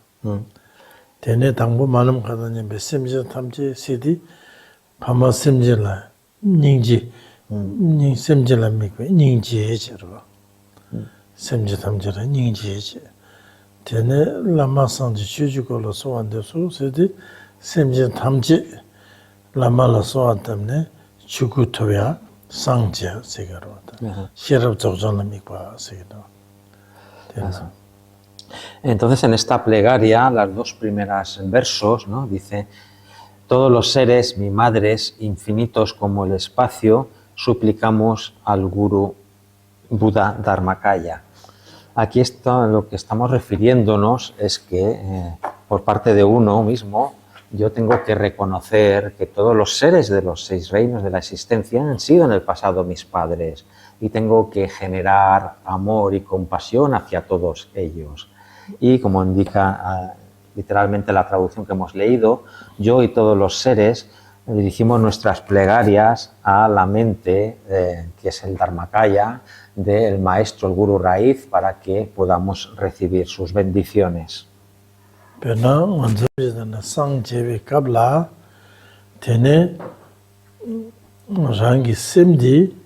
Tene 당부 만음 가다니 메시지 탐지 시디 파마 셈젤라 닝지 닝 셈젤라 미고 닝지 해저와 셈지 탐지라 닝지 해저 tene lama sanji chuchukola soante so sedi 셈지 탐지 lama la soantemne chuku toya sangje segarwa sherab zogzonla mikpa segaro. Entonces, en esta plegaria, las dos primeras versos, ¿no? Dice: todos los seres, mi madres, infinitos como el espacio, suplicamos al Guru Buda Dharmakaya. Aquí lo que estamos refiriéndonos es que por parte de uno mismo yo tengo que reconocer que todos los seres de los 6 reinos de la existencia han sido en el pasado mis padres y tengo que generar amor y compasión hacia todos ellos. Y como indica literalmente la traducción que hemos leído, yo y todos los seres dirigimos nuestras plegarias a la mente, que es el Dharmakaya, del maestro, el Guru Raíz, para que podamos recibir sus bendiciones. Pena wanzabidana sang jebe kabla tene rangi semdi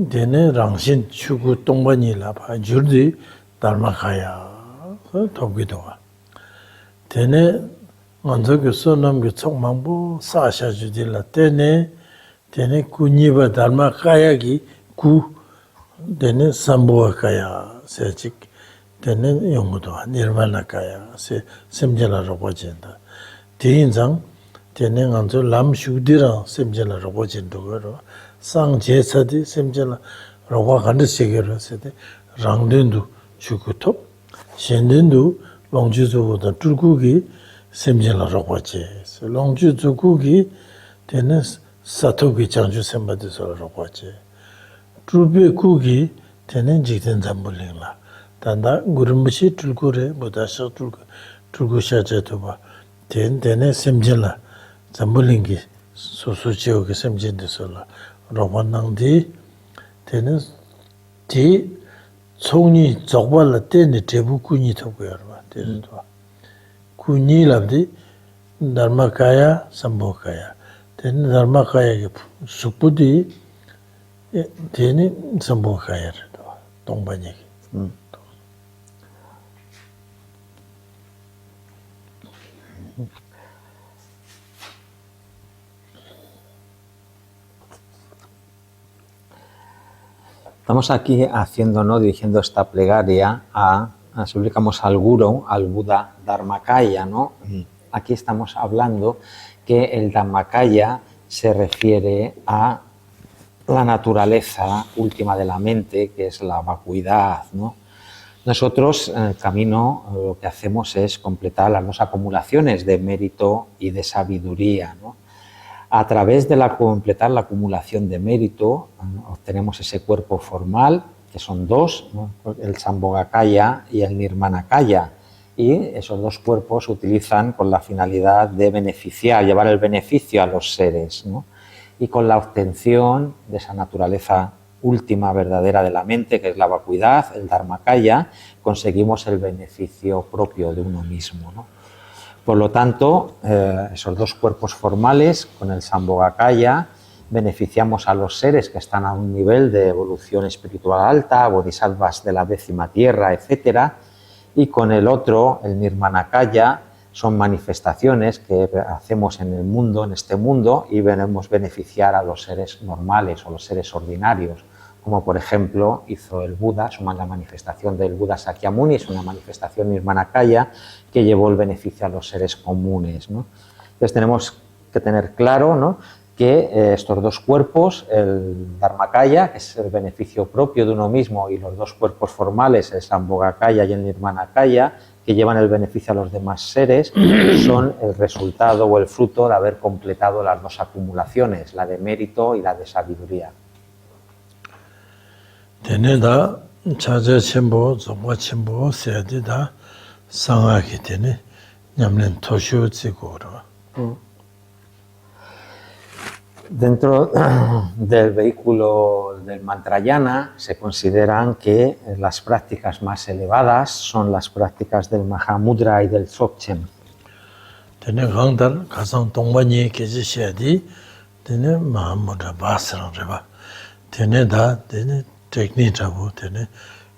tene rangshin chuku tongbani la pa jurdi Dharmakaya togidowa. Tene wanzabi sonamgi tsokmangbo saasha judila tene kunyiba Dharmakaya ki ku tene samboa kaya sechik tene yungudowa nirvana kaya se semjala robojenda. Teinzang tene nganzo lam shukdira semjala robojendo garo sang jesadi semjala roboganda segero sede rangdendu chukutop shendendu longjuzuboda turkugi semjala roboje. Longjuzukugi tene satogi chanju sembadi sora roboje. Trupe kugi tene jikten zambulingla. Tanda gurumbushi tulkure budasha tulku shachatuba. Tene semjala zambulingi susuchiyo ki semjende sola. Robanangdi tene ti tsongni zogwala tene tebu kunyi toku yarwa. Kunyi labdi Dharmakaya, Sambhokaya. Tene Dharmakaya ki supudi tene Sambhokaya rado, Tongbanyaki. Estamos aquí dirigiendo esta plegaria suplicamos al Guru, al Buda Dharmakaya, ¿no? Aquí estamos hablando que el Dharmakaya se refiere a la naturaleza última de la mente, que es la vacuidad, ¿no? Nosotros en el camino lo que hacemos es completar las 2 acumulaciones de mérito y de sabiduría, ¿no? A través de completar la acumulación de mérito, obtenemos ese cuerpo formal, que son 2, ¿no? El Sambhogakaya y el Nirmanakaya. Y esos 2 cuerpos se utilizan con la finalidad de beneficiar, llevar el beneficio a los seres, ¿no? Y con la obtención de esa naturaleza última, verdadera de la mente, que es la vacuidad, el Dharmakaya, conseguimos el beneficio propio de uno mismo, ¿no? Por lo tanto, esos 2 cuerpos formales, con el Sambhogakaya, beneficiamos a los seres que están a un nivel de evolución espiritual alta, bodhisattvas de la 10ª tierra, etc. Y con el otro, el Nirmanakaya, son manifestaciones que hacemos en el mundo, en este mundo, y venimos beneficiar a los seres normales o los seres ordinarios, como por ejemplo hizo el Buda, la manifestación del Buda Sakyamuni, es una manifestación Nirmanakaya que llevó el beneficio a los seres comunes, ¿no? Entonces tenemos que tener claro, ¿no?, que estos 2 cuerpos, el Dharmakaya, que es el beneficio propio de uno mismo, y los 2 cuerpos formales, el Sambhogakaya y el Nirmanakaya, que llevan el beneficio a los demás seres, son el resultado o el fruto de haber completado las 2 acumulaciones, la de mérito y la de sabiduría. Tene da chaja chenpo, zomba chenpo, seyadi da sanga ki tene nyamlen toshu tsigoro. Dentro del vehículo del Mantrayana se consideran que las prácticas más elevadas son las prácticas del Mahamudra y del Dzogchen. Tene gangdar kasang tongba nye keji seyadi tene Mahamudra basarang reba. Tene da tene technique tabu tene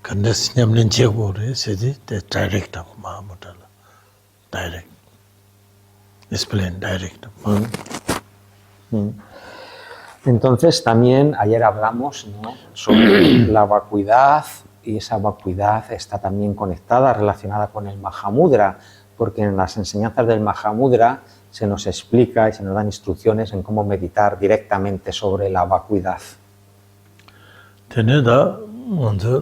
kandes nyamlen chegore seyadi te direct tabu Mahamudra la. Direct. Explain direct. Entonces también ayer hablamos, ¿no?, sobre la vacuidad, y esa vacuidad está también conectada, relacionada con el Mahamudra, porque en las enseñanzas del Mahamudra se nos explica y se nos dan instrucciones en cómo meditar directamente sobre la vacuidad. Tene da 먼저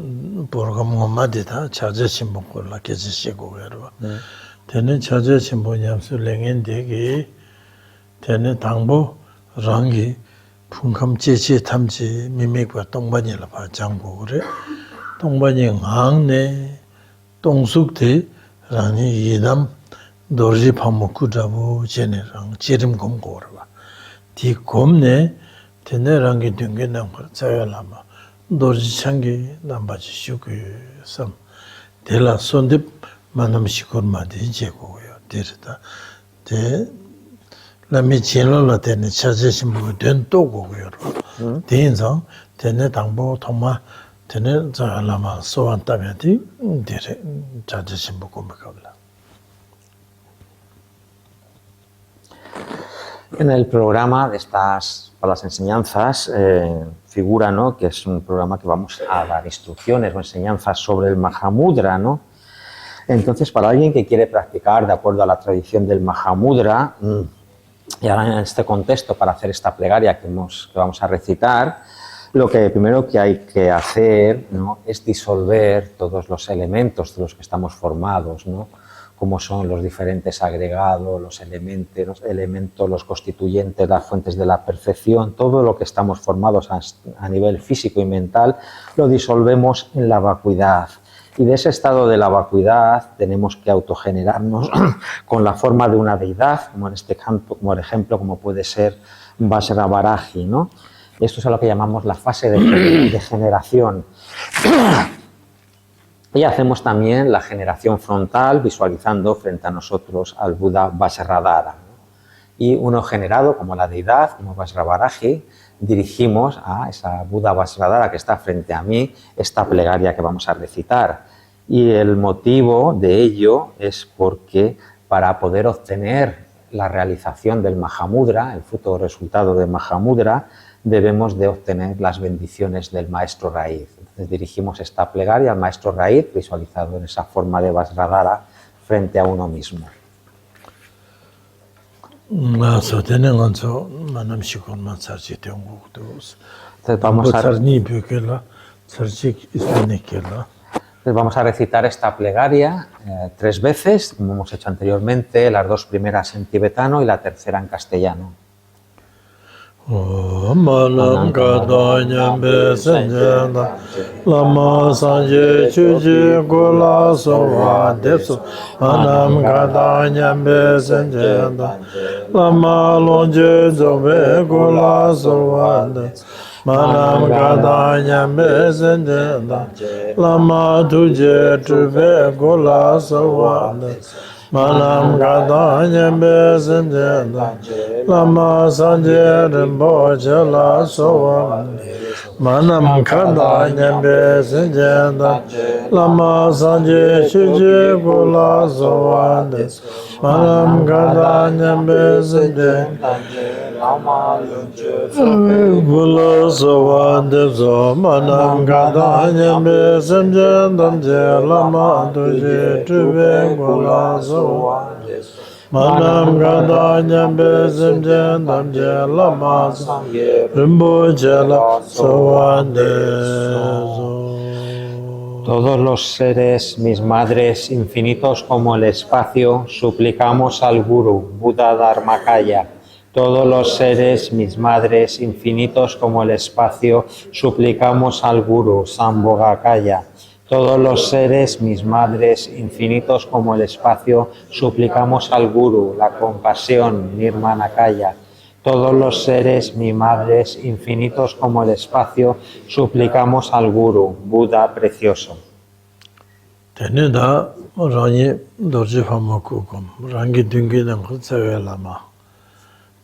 borgam madita chaje simbo la keji shego gero. Tene chaje simbo nyamsu lengen degi tene 당보 rangi 풍감 제체 탐지 미맥과 동반이라 봐 장고 그래. 동반이 항내 동숙대 라니 이남 도르지 파먹고자고 제네랑 지름 검고라 봐. 디 검내 테네랑게 등게난 거 자야라마 도르지 창기 남바지 쉬고 섬 데라 손데 만남 시골마디 제고요. 데르다 데 라미 진로라 되는 찾으신 분은 또 고고요. 대인상 되는 당보 통마 되는 자라마 소원 따면디 데레 찾으신 분 고백합니다. En el programa de estas, para las enseñanzas, figura, ¿no?, que es un programa que vamos a dar instrucciones o enseñanzas sobre el Mahamudra, ¿no? Entonces, para alguien que quiere practicar de acuerdo a la tradición del Mahamudra, y ahora en este contexto, para hacer esta plegaria que vamos a recitar, lo que primero que hay que hacer, ¿no?, es disolver todos los elementos de los que estamos formados, ¿no?, como son los diferentes agregados, los elementos, los constituyentes, las fuentes de la perfección, todo lo que estamos formados a nivel físico y mental, lo disolvemos en la vacuidad. Y de ese estado de la vacuidad tenemos que autogenerarnos con la forma de una deidad, como en este campo, como ejemplo, como puede ser Vajravaraji, ¿no? Esto es a lo que llamamos la fase de generación. Y hacemos también la generación frontal, visualizando frente a nosotros al Buda Vajradhara, ¿no? Y uno generado como la deidad, como Vajravaraji, dirigimos a esa Buda Vajradhara que está frente a mí esta plegaria que vamos a recitar. Y el motivo de ello es porque para poder obtener la realización del Mahamudra, el fruto resultado del Mahamudra, debemos de obtener las bendiciones del Maestro Raíz. Entonces dirigimos esta plegaria al Maestro Raíz, visualizado en esa forma de Vajradhara frente a uno mismo. Vamos a recitar esta plegaria 3 veces, como hemos hecho anteriormente, las 2 primeras en tibetano y la tercera en castellano. Manam Kadanyam Besenjana Lama Sanje Chuji Gula Sowa Depso Manam Kadanyam Besenjana Lama Lonje Zobe Gula Sowa Depso Manam Kadanyam Besenjana Lama Tuje Tuve Gula Sowa Depso Manam Kadanyam Besenjana Lama Sanje Rinpoche La Sowa Manam Kadanyam Besenjana Lama Sanje Chuji Gula Sowa Manam Kadanyam Besenjana Gula Sowa Manam Kadanyam Besenjana Lama Tuje Tuve Gula Sowa Manam Kadanyam Besenjana Lama Rinpoche La Sowa. Todos los seres, mis madres infinitos como el espacio, suplicamos al Guru, Buda Dharmakaya, Todos los seres, mis madres, infinitos como el espacio, suplicamos al Guru, Sambhogakaya. Todos los seres, mis madres, infinitos como el espacio, suplicamos al Guru, la compasión, Nirmanakaya. Todos los seres, mis madres, infinitos como el espacio, suplicamos al Guru, Buda precioso. Teneda rangi dorje fama kukum, rangi dungi nangkut sawe lama.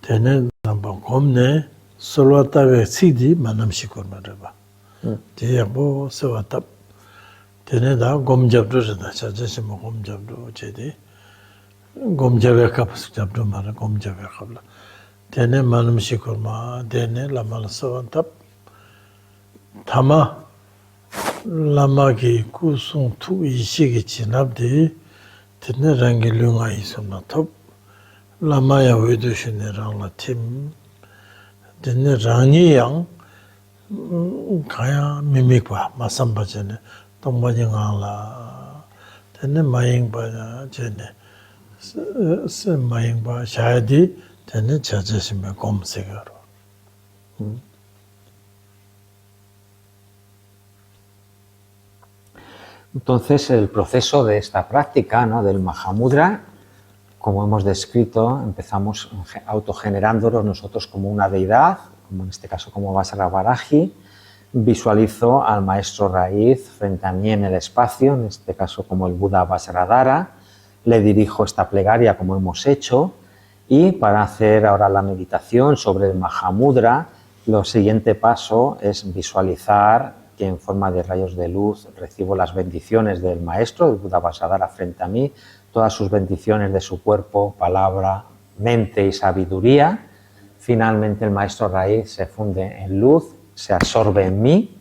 Tene namba gomne solwata ve sidi manam shikur maraba. Tiyabo sewatab. Teneda gom jabdu rida, chajashima gom jabdu chedi. Gom jabe kapasuk jabdu mara, gom jabe kapla. Tene manam shikur ma, tene lama sewatab. Tama lama ki kusung tu ishiki chinabdi tene rangi lunga isumna top lama ya wedu shune rangla tim tene rangi yang kaya mimikwa masamba jene tongbaji ngangla tene mayingba jene se mayingba shayadi tene chachashime gomsekaro. Entonces, el proceso de esta práctica, ¿no?, del Mahamudra, como hemos descrito, empezamos autogenerándonos nosotros como una deidad, como en este caso como Vajravaraji. Visualizo al maestro raíz frente a mí en el espacio, en este caso como el Buda Vajradhara. Le dirijo esta plegaria como hemos hecho, y para hacer ahora la meditación sobre el Mahamudra, lo siguiente paso es visualizar que en forma de rayos de luz recibo las bendiciones del maestro, del Buda Vajradhara, frente a mí, todas sus bendiciones de su cuerpo, palabra, mente y sabiduría. Finalmente el maestro raíz se funde en luz, se absorbe en mí,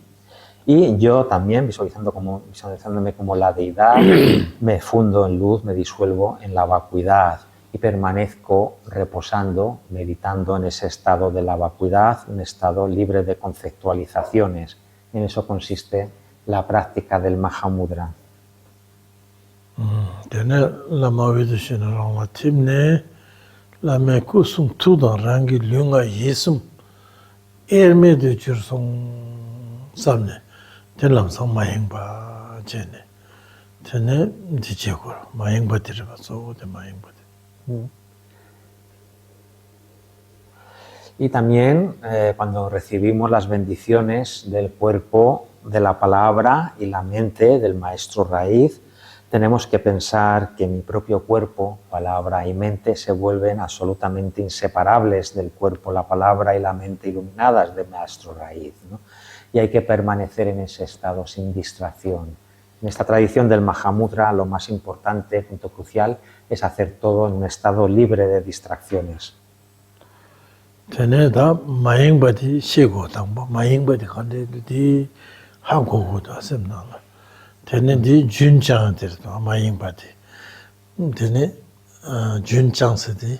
y yo también, visualizándome como la deidad, me fundo en luz, me disuelvo en la vacuidad y permanezco reposando, meditando en ese estado de la vacuidad, un estado libre de conceptualizaciones. En eso consiste la práctica del Mahamudra. Tene lama wedu shune rangla timne lama kusung tudan rangi lunga yesum erme de jursong samne ten lamsang mayingba jene tene di chekor mayingba diriba so de mayingba de. Y también cuando recibimos las bendiciones del cuerpo, de la palabra y la mente del maestro raíz, tenemos que pensar que mi propio cuerpo, palabra y mente se vuelven absolutamente inseparables del cuerpo, la palabra y la mente iluminadas del maestro raíz, ¿no? Y hay que permanecer en ese estado sin distracción. En esta tradición del Mahamudra, lo más importante, punto crucial, es hacer todo en un estado libre de distracciones. Tene da mayingba di shego tangbo, mayingba di khande di hagogo da semnala. Tene di junchang dirdo, mayingba di. Tene junchang se di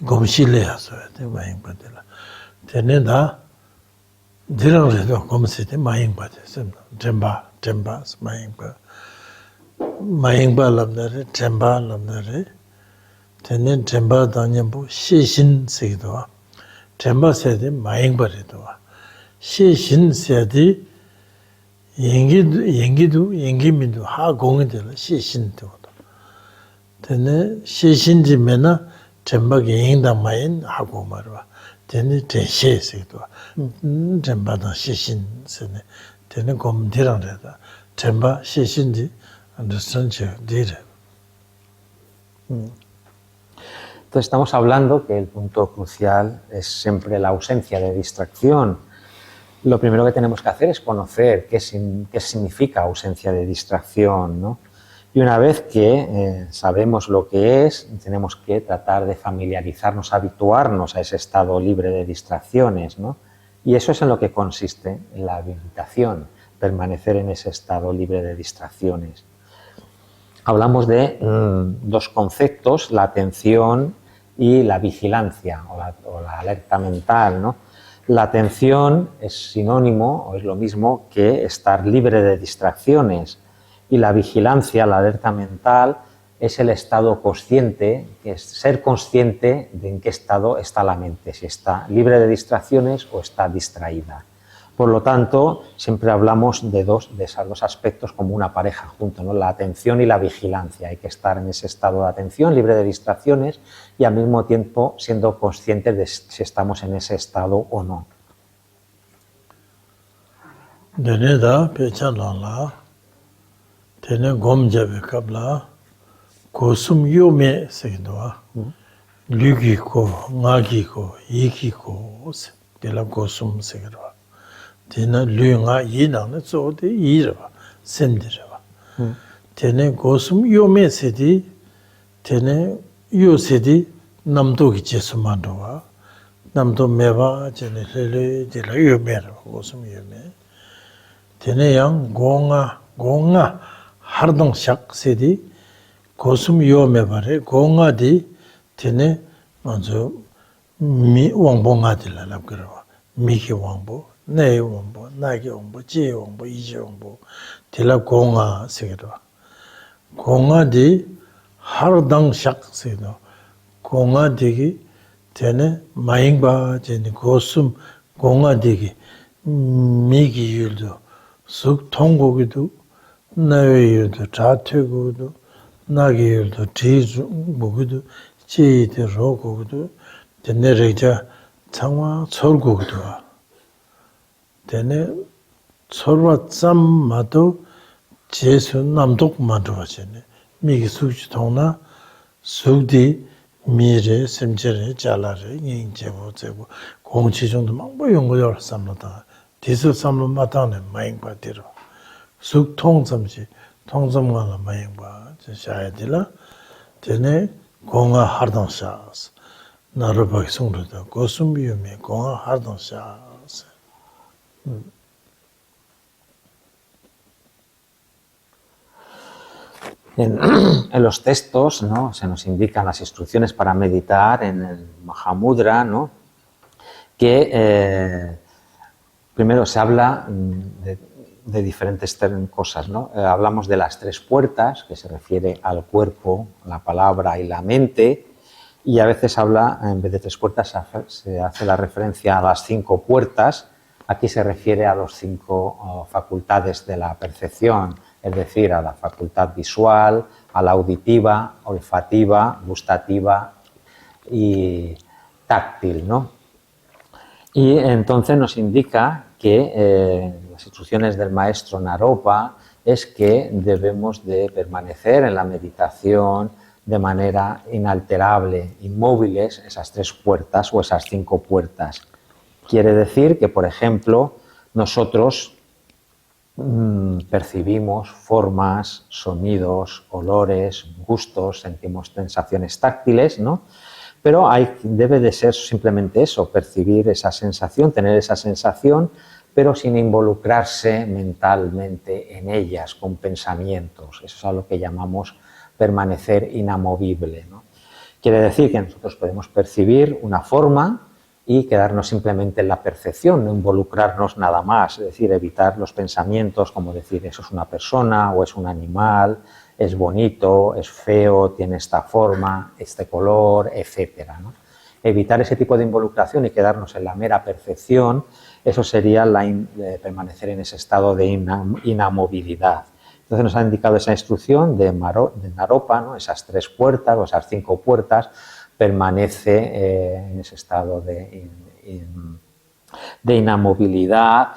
gomshi leya soya di mayingba di la. Tene da dirang rido gomsi di mayingba di semnala. Tremba mayingba. Mayingba lamnare, tremba lamnare. Tene tremba danyambo shishin segidowa. Tremba sedi mayingba ridowa. Shishin sedi yengidu, yengimidu, ha gongidila shishin diwado. Tene shishin di mena tremba ki yengda mayin ha gongmarwa. Tene tenshe segidowa. Tremba dan shishin sedi. Tene gomdirang rida. Tremba shishin di understand che dire. Entonces estamos hablando que el punto crucial es siempre la ausencia de distracción. Lo primero que tenemos que hacer es conocer qué significa ausencia de distracción, ¿no? Y una vez que sabemos lo que es, tenemos que tratar de familiarizarnos, habituarnos a ese estado libre de distracciones, ¿no? Y eso es en lo que consiste en la meditación, permanecer en ese estado libre de distracciones. Hablamos de dos conceptos, la atención y la vigilancia o la alerta mental, ¿no? La atención es sinónimo o es lo mismo que estar libre de distracciones, y la vigilancia, la alerta mental, es el estado consciente, que es ser consciente de en qué estado está la mente, si está libre de distracciones o está distraída. Por lo tanto, siempre hablamos de esos dos aspectos como una pareja junto, ¿no? La atención y la vigilancia. Hay que estar en ese estado de atención, libre de distracciones, y al mismo tiempo siendo conscientes de si estamos en ese estado o no. Deneda pechanala, tene gomjabe kabla, kosum yome segdoa, lyugi ko, ngagi ko, yiki ko, dela kosum segdoa. Tene lyu nga yi nang zo de yirwa, sendirwa. Tene kosum yome sedi, tene yo sedi namdo ki jesu mandowa, namdo meba jene lele dela yome rwa, kosum yome. Tene yang gonga hardang shak sedi kosum yo mebare gonga di tene manzo mi wangbo nga dila labgarawa mi ki wangbo, nae wangbo, nagi wangbo, je wangbo, ije wangbo dila gonga segirwa. Gonga di hardang shak segirwa. Gonga digi tene maingba jene kosum gonga digi mi ki yuldo suk 통고기도 나외유도 자퇴고도 나기유도 지주 뭐기도 지이데 로고도 데네레자 창화 철고도 데네 철와 짬마도 제수 남독마도 하시네 미기 수지 통나 수디 미래 심제를 잘라를 인제고 제고 공치 정도 막뭐 연구를 삼는다 디스 삼로 마다네 마잉바디로 숙 통점지 통점가라 마잉바 자야딜라 데네 공아 하르던샤스 나르바기 송르다 고숨비유메 공아 하르던샤스 En los textos, ¿no? Se nos indican las instrucciones para meditar en el Mahamudra, ¿no? Que primero se habla de diferentes cosas, ¿no? Hablamos de las 3 puertas, que se refiere al cuerpo, la palabra y la mente, y a veces habla, en vez de 3 puertas, se hace la referencia a las 5 puertas. Aquí se refiere a los 5 facultades de la percepción, es decir, a la facultad visual, a la auditiva, olfativa, gustativa y táctil, ¿no? Y entonces nos indica que las instrucciones del maestro Naropa es que debemos de permanecer en la meditación de manera inalterable, inmóviles, esas 3 puertas o esas 5 puertas. Quiere decir que, por ejemplo, nosotros percibimos formas, sonidos, olores, gustos, sentimos sensaciones táctiles, ¿no? Pero debe de ser simplemente eso, percibir esa sensación, tener esa sensación, pero sin involucrarse mentalmente en ellas, con pensamientos. Eso es a lo que llamamos permanecer inamovible, ¿no? Quiere decir que nosotros podemos percibir una forma y quedarnos simplemente en la percepción, no involucrarnos nada más, es decir, evitar los pensamientos como decir eso es una persona o es un animal, es bonito, es feo, tiene esta forma, este color, etcétera, ¿no? Evitar ese tipo de involucración y quedarnos en la mera percepción, eso sería permanecer en ese estado de inamovilidad. Entonces nos ha indicado esa instrucción de Naropa, ¿no? Esas 3 puertas o esas 5 puertas, permanece en ese estado de inamovilidad,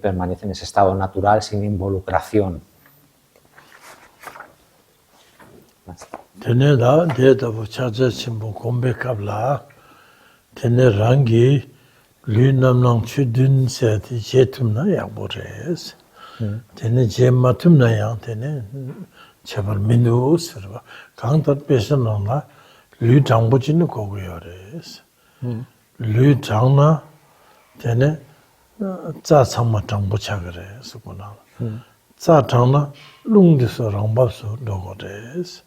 permanece en ese estado natural sin involucración. Tene da deda bu chaja chimbo gombe kabla tene rangi lu namnang chudun seti jetum na yakbores. Tene jematum na yang tene chebar minu sirwa. Kangtat pesan na lu jangbo jinu koguyores. Lu jangna tene za changma jangbo chagres kuna. Za jangna lungdiso rangbapso dogores.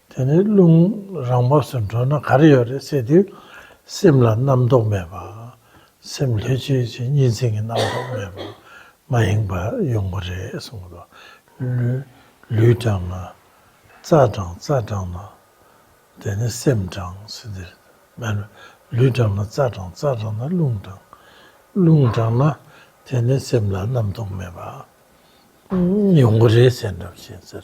Tene lung rangbapso dogna kariyore sedi semla namdog meba. Sem lechi nyinsingi namdog meba. Mayingba yongbore sungdo. Lu jangna 짜장 짜장나 되네 셈장 스들 만 류장나 짜장 짜장나 룽장 룽장나 되네 셈라 남동매바 용거리 센다 진짜.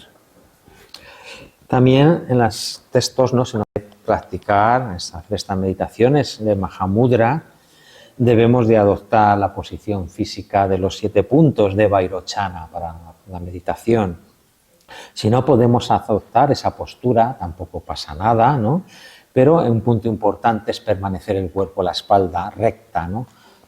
También en los textos no se nos debe practicar, hacer estas meditaciones de Mahamudra, debemos de adoptar la posición física de los 7 puntos de Vairochana para la meditación. Si no podemos adoptar esa postura, tampoco pasa nada, ¿no? Pero un punto importante es permanecer el cuerpo, la espalda recta, ¿no?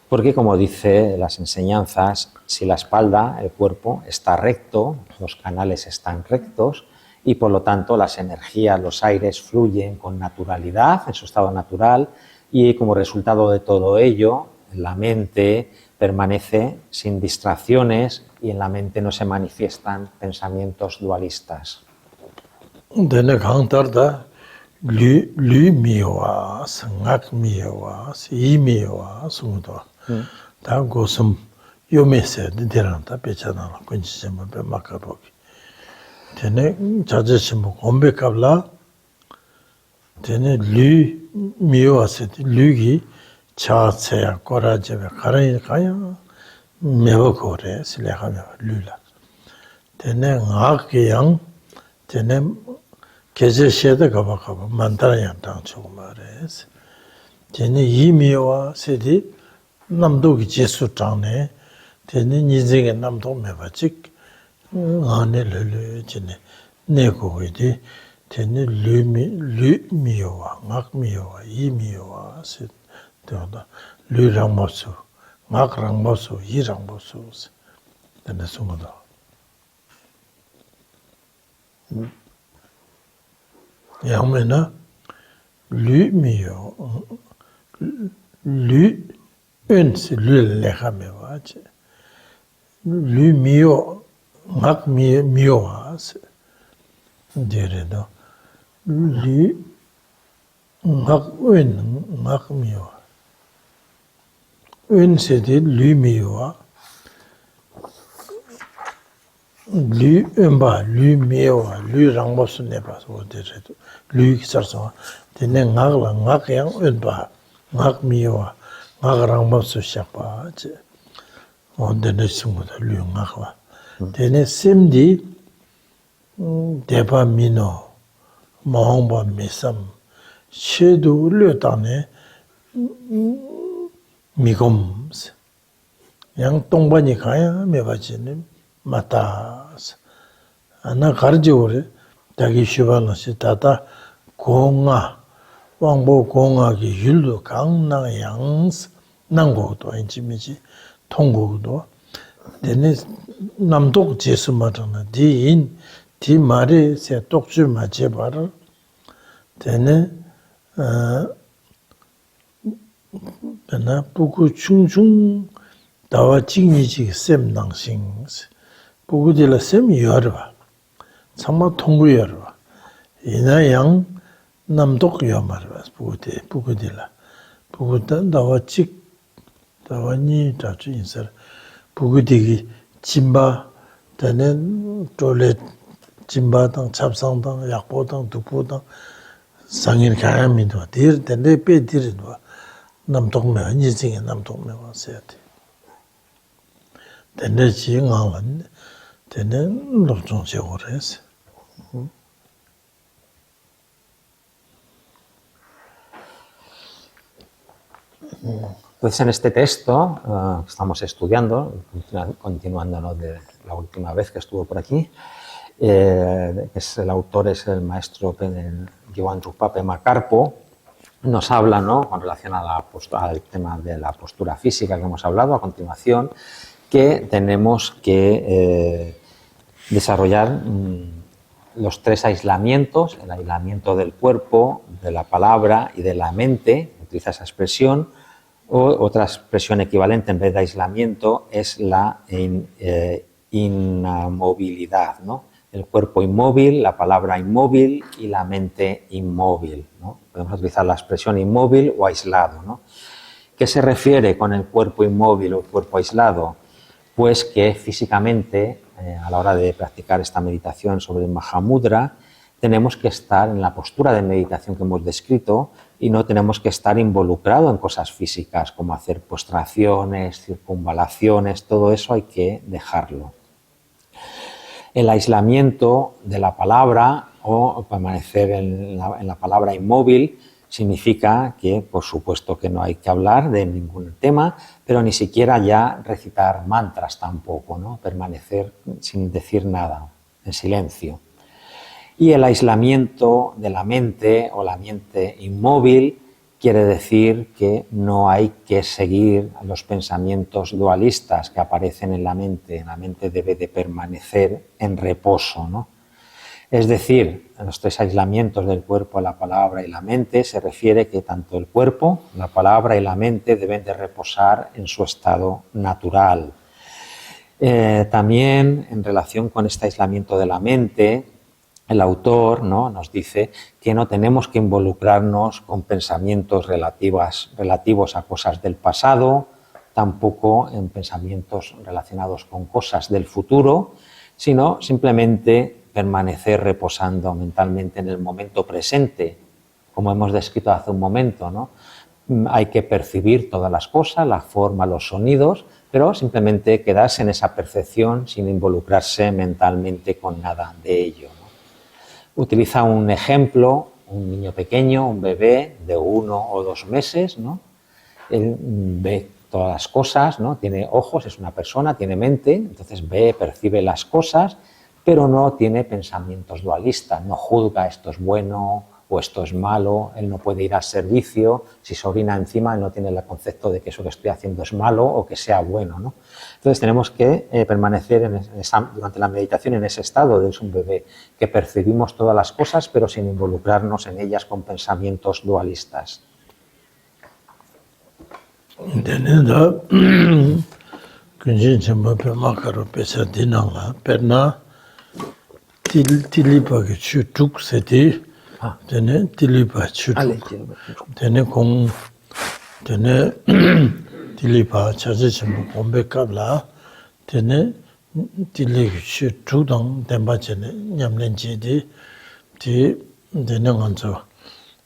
Porque como dice las enseñanzas, si la espalda, el cuerpo, está recto, los canales están rectos y por lo tanto las energías, los aires fluyen con naturalidad, en su estado natural, y como resultado de todo ello, la mente permanece sin distracciones y en la mente no se manifiestan pensamientos dualistas. 되네 강tarda 류 미와 생각 미와 이 미와 숨도 다 고슴 요메세 되란다 배잖아 군지점 배막가보기 되네 자제심 공백갑라 되네 류 미와세 류기 차세야 꼬라제베 가라이 가야 매워고래 슬레하며 류라 되네 악양 되네 계제시에다 가봐가봐 만다라양 당초고 말해서 되네 이미와 세디 남도기 제수장네 되네 인생의 남도 매바직 안에 르르지네 내고이디 되네 류미와 막미와 이미와 세도다 류랑모수 막랑모수 이랑모수 되네 숨어다 양면은 류미요 류 은스 류레하메와지 류미요 막미요와스 데레도 류 막은 막미요 은스디 류미요와 류 음바 류미요와 류랑모스 네바서 데레도 류기서서 되네 나가 나가양 은바 막미요와 나가랑모스 샤바지 온데네 숨고다 류나가 되네 심디 데바미노 마음바 미삼 쉐도 류다네 미곰스 양 동반이 가야 메바지는 마타스 아나 가르지오레 다기 슈발나시 다다 공아 왕보 공학이 율도 강나양스 난고도 인지미지 통고도 되네 남독 제스마잖아 디인 디 말에 세 독주 맞제바를 되네 나 부구 충충 다와 징이지 셈낭싱스 부구딜라 셈이 여러봐 정말 통구여러 이나양 남독여 말봐 부구딜라 부구단 다와 직 다와니 다주 인서 부구디기 짐바 되는 돌레 짐바당 잡상당 약보당 두보당 상인 가야미도 딜 된데 빼딜도 남독매 인생의 남독매 왔어야 돼 된데 지응하는 되는 녹종적으로 했어. Entonces, en este texto que estamos estudiando, continuando de la última vez que estuvo por aquí, el autor es el maestro Joan Rupa Pema Karpo, nos habla, ¿no?, con relación al tema de la postura física que hemos hablado a continuación, que tenemos que desarrollar los 3 aislamientos, el aislamiento del cuerpo, de la palabra y de la mente, utiliza esa expresión, o otra expresión equivalente en vez de aislamiento es la inamovilidad, ¿no? El cuerpo inmóvil, la palabra inmóvil y la mente inmóvil, ¿no? Podemos utilizar la expresión inmóvil o aislado, ¿no? ¿Qué se refiere con el cuerpo inmóvil o cuerpo aislado? Pues que físicamente, a la hora de practicar esta meditación sobre el Mahamudra, tenemos que estar en la postura de meditación que hemos descrito y no tenemos que estar involucrados en cosas físicas como hacer postraciones, circunvalaciones, todo eso hay que dejarlo. El aislamiento de la palabra o permanecer en la palabra inmóvil significa que, por supuesto, que no hay que hablar de ningún tema, pero ni siquiera ya recitar mantras tampoco, ¿no? Permanecer sin decir nada, en silencio. Y el aislamiento de la mente o la mente inmóvil quiere decir que no hay que seguir los pensamientos dualistas que aparecen en la mente. La mente debe de permanecer en reposo, ¿no? Es decir, en los tres aislamientos del cuerpo, la palabra y la mente se refiere que tanto el cuerpo, la palabra y la mente deben de reposar en su estado natural. También en relación con este aislamiento de la mente, el autor, ¿no?, nos dice que no tenemos que involucrarnos con pensamientos relativos a cosas del pasado, tampoco en pensamientos relacionados con cosas del futuro, sino simplemente permanecer reposando mentalmente en el momento presente, como hemos descrito hace un momento, ¿no? Hay que percibir todas las cosas, la forma, los sonidos, pero simplemente quedarse en esa percepción sin involucrarse mentalmente con nada de ello, ¿no? Utiliza un ejemplo, un niño pequeño, un bebé de 1 o 2 meses, ¿no? Él ve todas las cosas, ¿no? Tiene ojos, es una persona, tiene mente, entonces ve, percibe las cosas, pero no tiene pensamientos dualistas, no juzga esto es bueno o esto es malo, él no puede ir al servicio, si se orina encima él no tiene el concepto de que eso que estoy haciendo es malo o que sea bueno, ¿no? Entonces tenemos que permanecer durante la meditación en ese estado de un bebé, que percibimos todas las cosas pero sin involucrarnos en ellas con pensamientos dualistas. Tilipa que chutuk seti, tene tilipa chutuk, tene kong, tene tilipa chaje chimbo kombe kabla, tene tili chutuk dang temba chene nyamlen che di, tene nganzo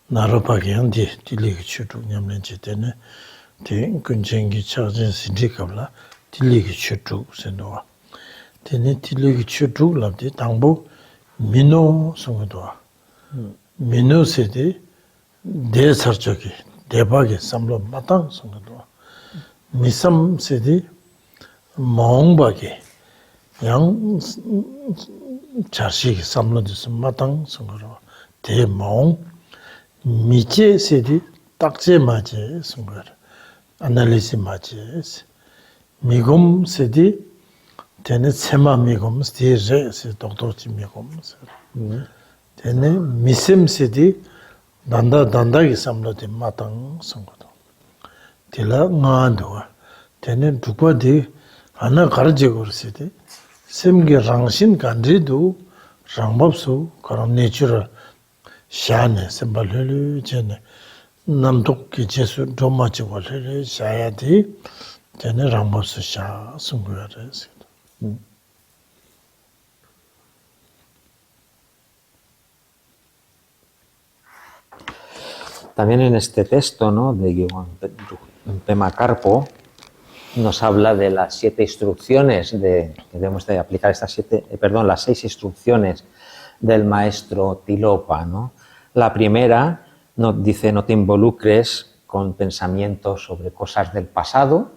naropa kyang di tili chutuk nyamlen che tene, kunjengi chaje sindi kabla, tili chutuk sendowa. Tene tili chutuk labdi tangbo Mino sungudwa. Mino sedi de sarchoki, debagi samlo matang sungudwa. Misam sedi maungbagi, yang charshiki samlo disu matang sungudwa. De maung, miche sedi takche mache sungudwa. Analisi mache. Migum sedi tene tsema migum sti re se doktorchi migum se. Tene misim sedi danda ki samlo di matang sungkudu. Tila ngaanduwa. Tene dhukwa di ana karajigur sedi semgi rangshin kandri du rangbapsu karam nature shaane sembal hulu jene namduk ki jesu dhomachi wal hulu shaya di tene rangbapsu shaa sungkuya re se. También en este texto, ¿no?, de Pema Karpo nos habla de las 7 instrucciones que debemos de aplicar las 6 instrucciones del maestro Tilopa, ¿no? La primera nos dice no te involucres con pensamientos sobre cosas del pasado.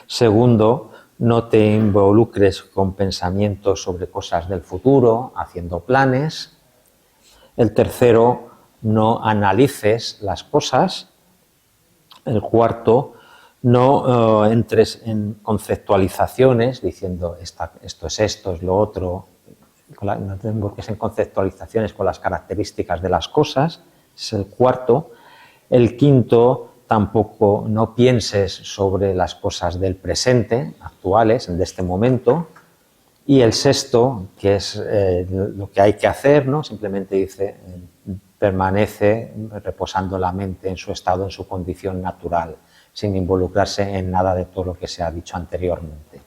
Segundo, no te involucres con pensamientos sobre cosas del futuro, haciendo planes. El tercero, no analices las cosas. El cuarto, no entres en conceptualizaciones diciendo esto es lo otro. No te involucres en conceptualizaciones con las características de las cosas. Es el cuarto. El quinto, tampoco no pienses sobre las cosas del presente, actuales, de este momento. Y el sexto, que es lo que hay que hacer, ¿no? Simplemente dice, permanece reposando la mente en su estado, en su condición natural, sin involucrarse en nada de todo lo que se ha dicho anteriormente.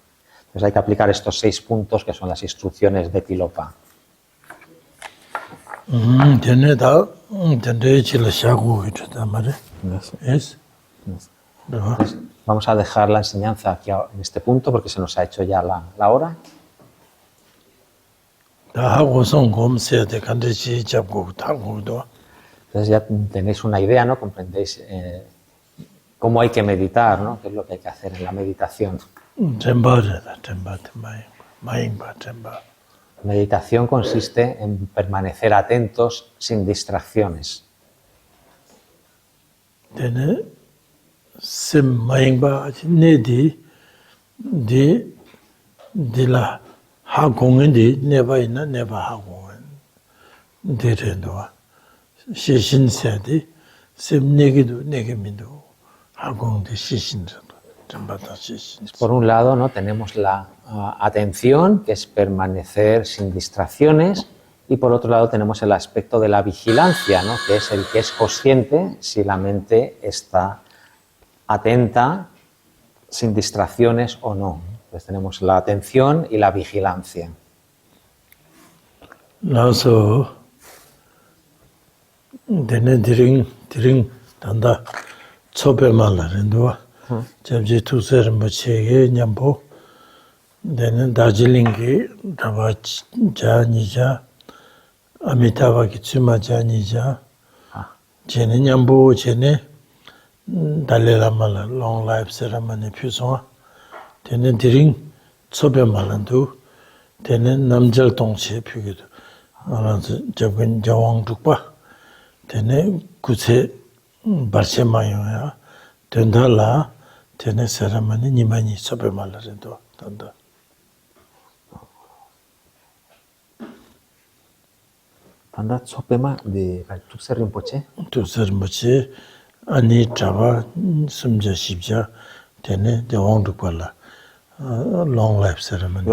Entonces hay que aplicar estos 6 puntos que son las instrucciones de Tilopa. Tiene da, tendré chile shagu madre. ¿Es? ¿No? Entonces, vamos a dejar la enseñanza aquí en este punto porque se nos ha hecho ya la hora. Da hago son gom se de cante chi chabu tangu do. Entonces ya tenéis una idea, ¿no? Comprendéis cómo hay que meditar, ¿no? Qué es lo que hay que hacer en la meditación. Temba, maimba, temba. Meditación consiste en permanecer atentos sin distracciones. Tiene sim maimba ne di la ha gong di neba ina neba ha gong. De rendo. Shishin se di sim negidu negimidu ha gong di shishin rendo. Temba da shishin. Por un lado, ¿no? Tenemos la atención, que es permanecer sin distracciones, y por otro lado tenemos el aspecto de la vigilancia, ¿no? Que es el que es consciente si la mente está atenta, sin distracciones o no. Entonces tenemos la atención y la vigilancia. Naso dene diring tanda chope mala rendo. Jabji tuser machege nyambo dene Darjeeling ki daba ja nija Amitabha ki tsuma ja nija jene nyambo jene Dalai Lama la long life ceremony pyuswa dene diring chope mala ndu dene namjal tongche pyugido alonso jabgan jawang dukpa dene kutse barche mayo ya denda la dene ceremony nimani chope mala rendo tanda. Tanda Tsopema de Tuxer Rinpoche. Tuxer Rinpoche ani traba sumja shibja tene jawang dukpa la long life ceremony.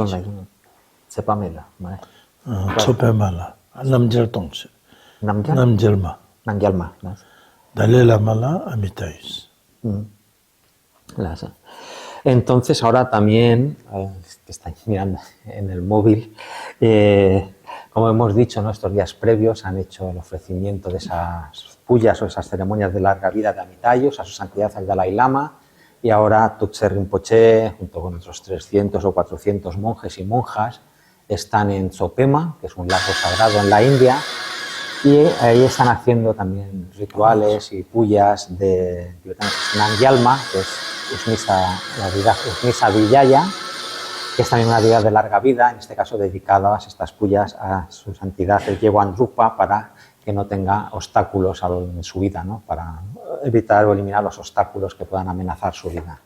Tsepamela, ¿vale? Chope mala namjal tongche. Namjalma. Namjalma. Dalai Lama la Amitayus. Entonces ahora también, que estáis mirando en el móvil, como hemos dicho, ¿no? Estos días previos han hecho el ofrecimiento de esas puyas o esas ceremonias de larga vida de Amitayus a su santidad el Dalai Lama, y ahora Tuxer Rinpoche, junto con otros 300 o 400 monjes y monjas, están en Tsopema, que es un lago sagrado en la India, y ahí están haciendo también rituales y puyas de Namgyalma, que es la deidad Usmisa Vijaya, que es también una deidad de larga vida, en este caso dedicadas estas puyas a su santidad el Yewan Rupa, para que no tenga obstáculos en su vida, ¿no? Para evitar o eliminar los obstáculos que puedan amenazar su vida.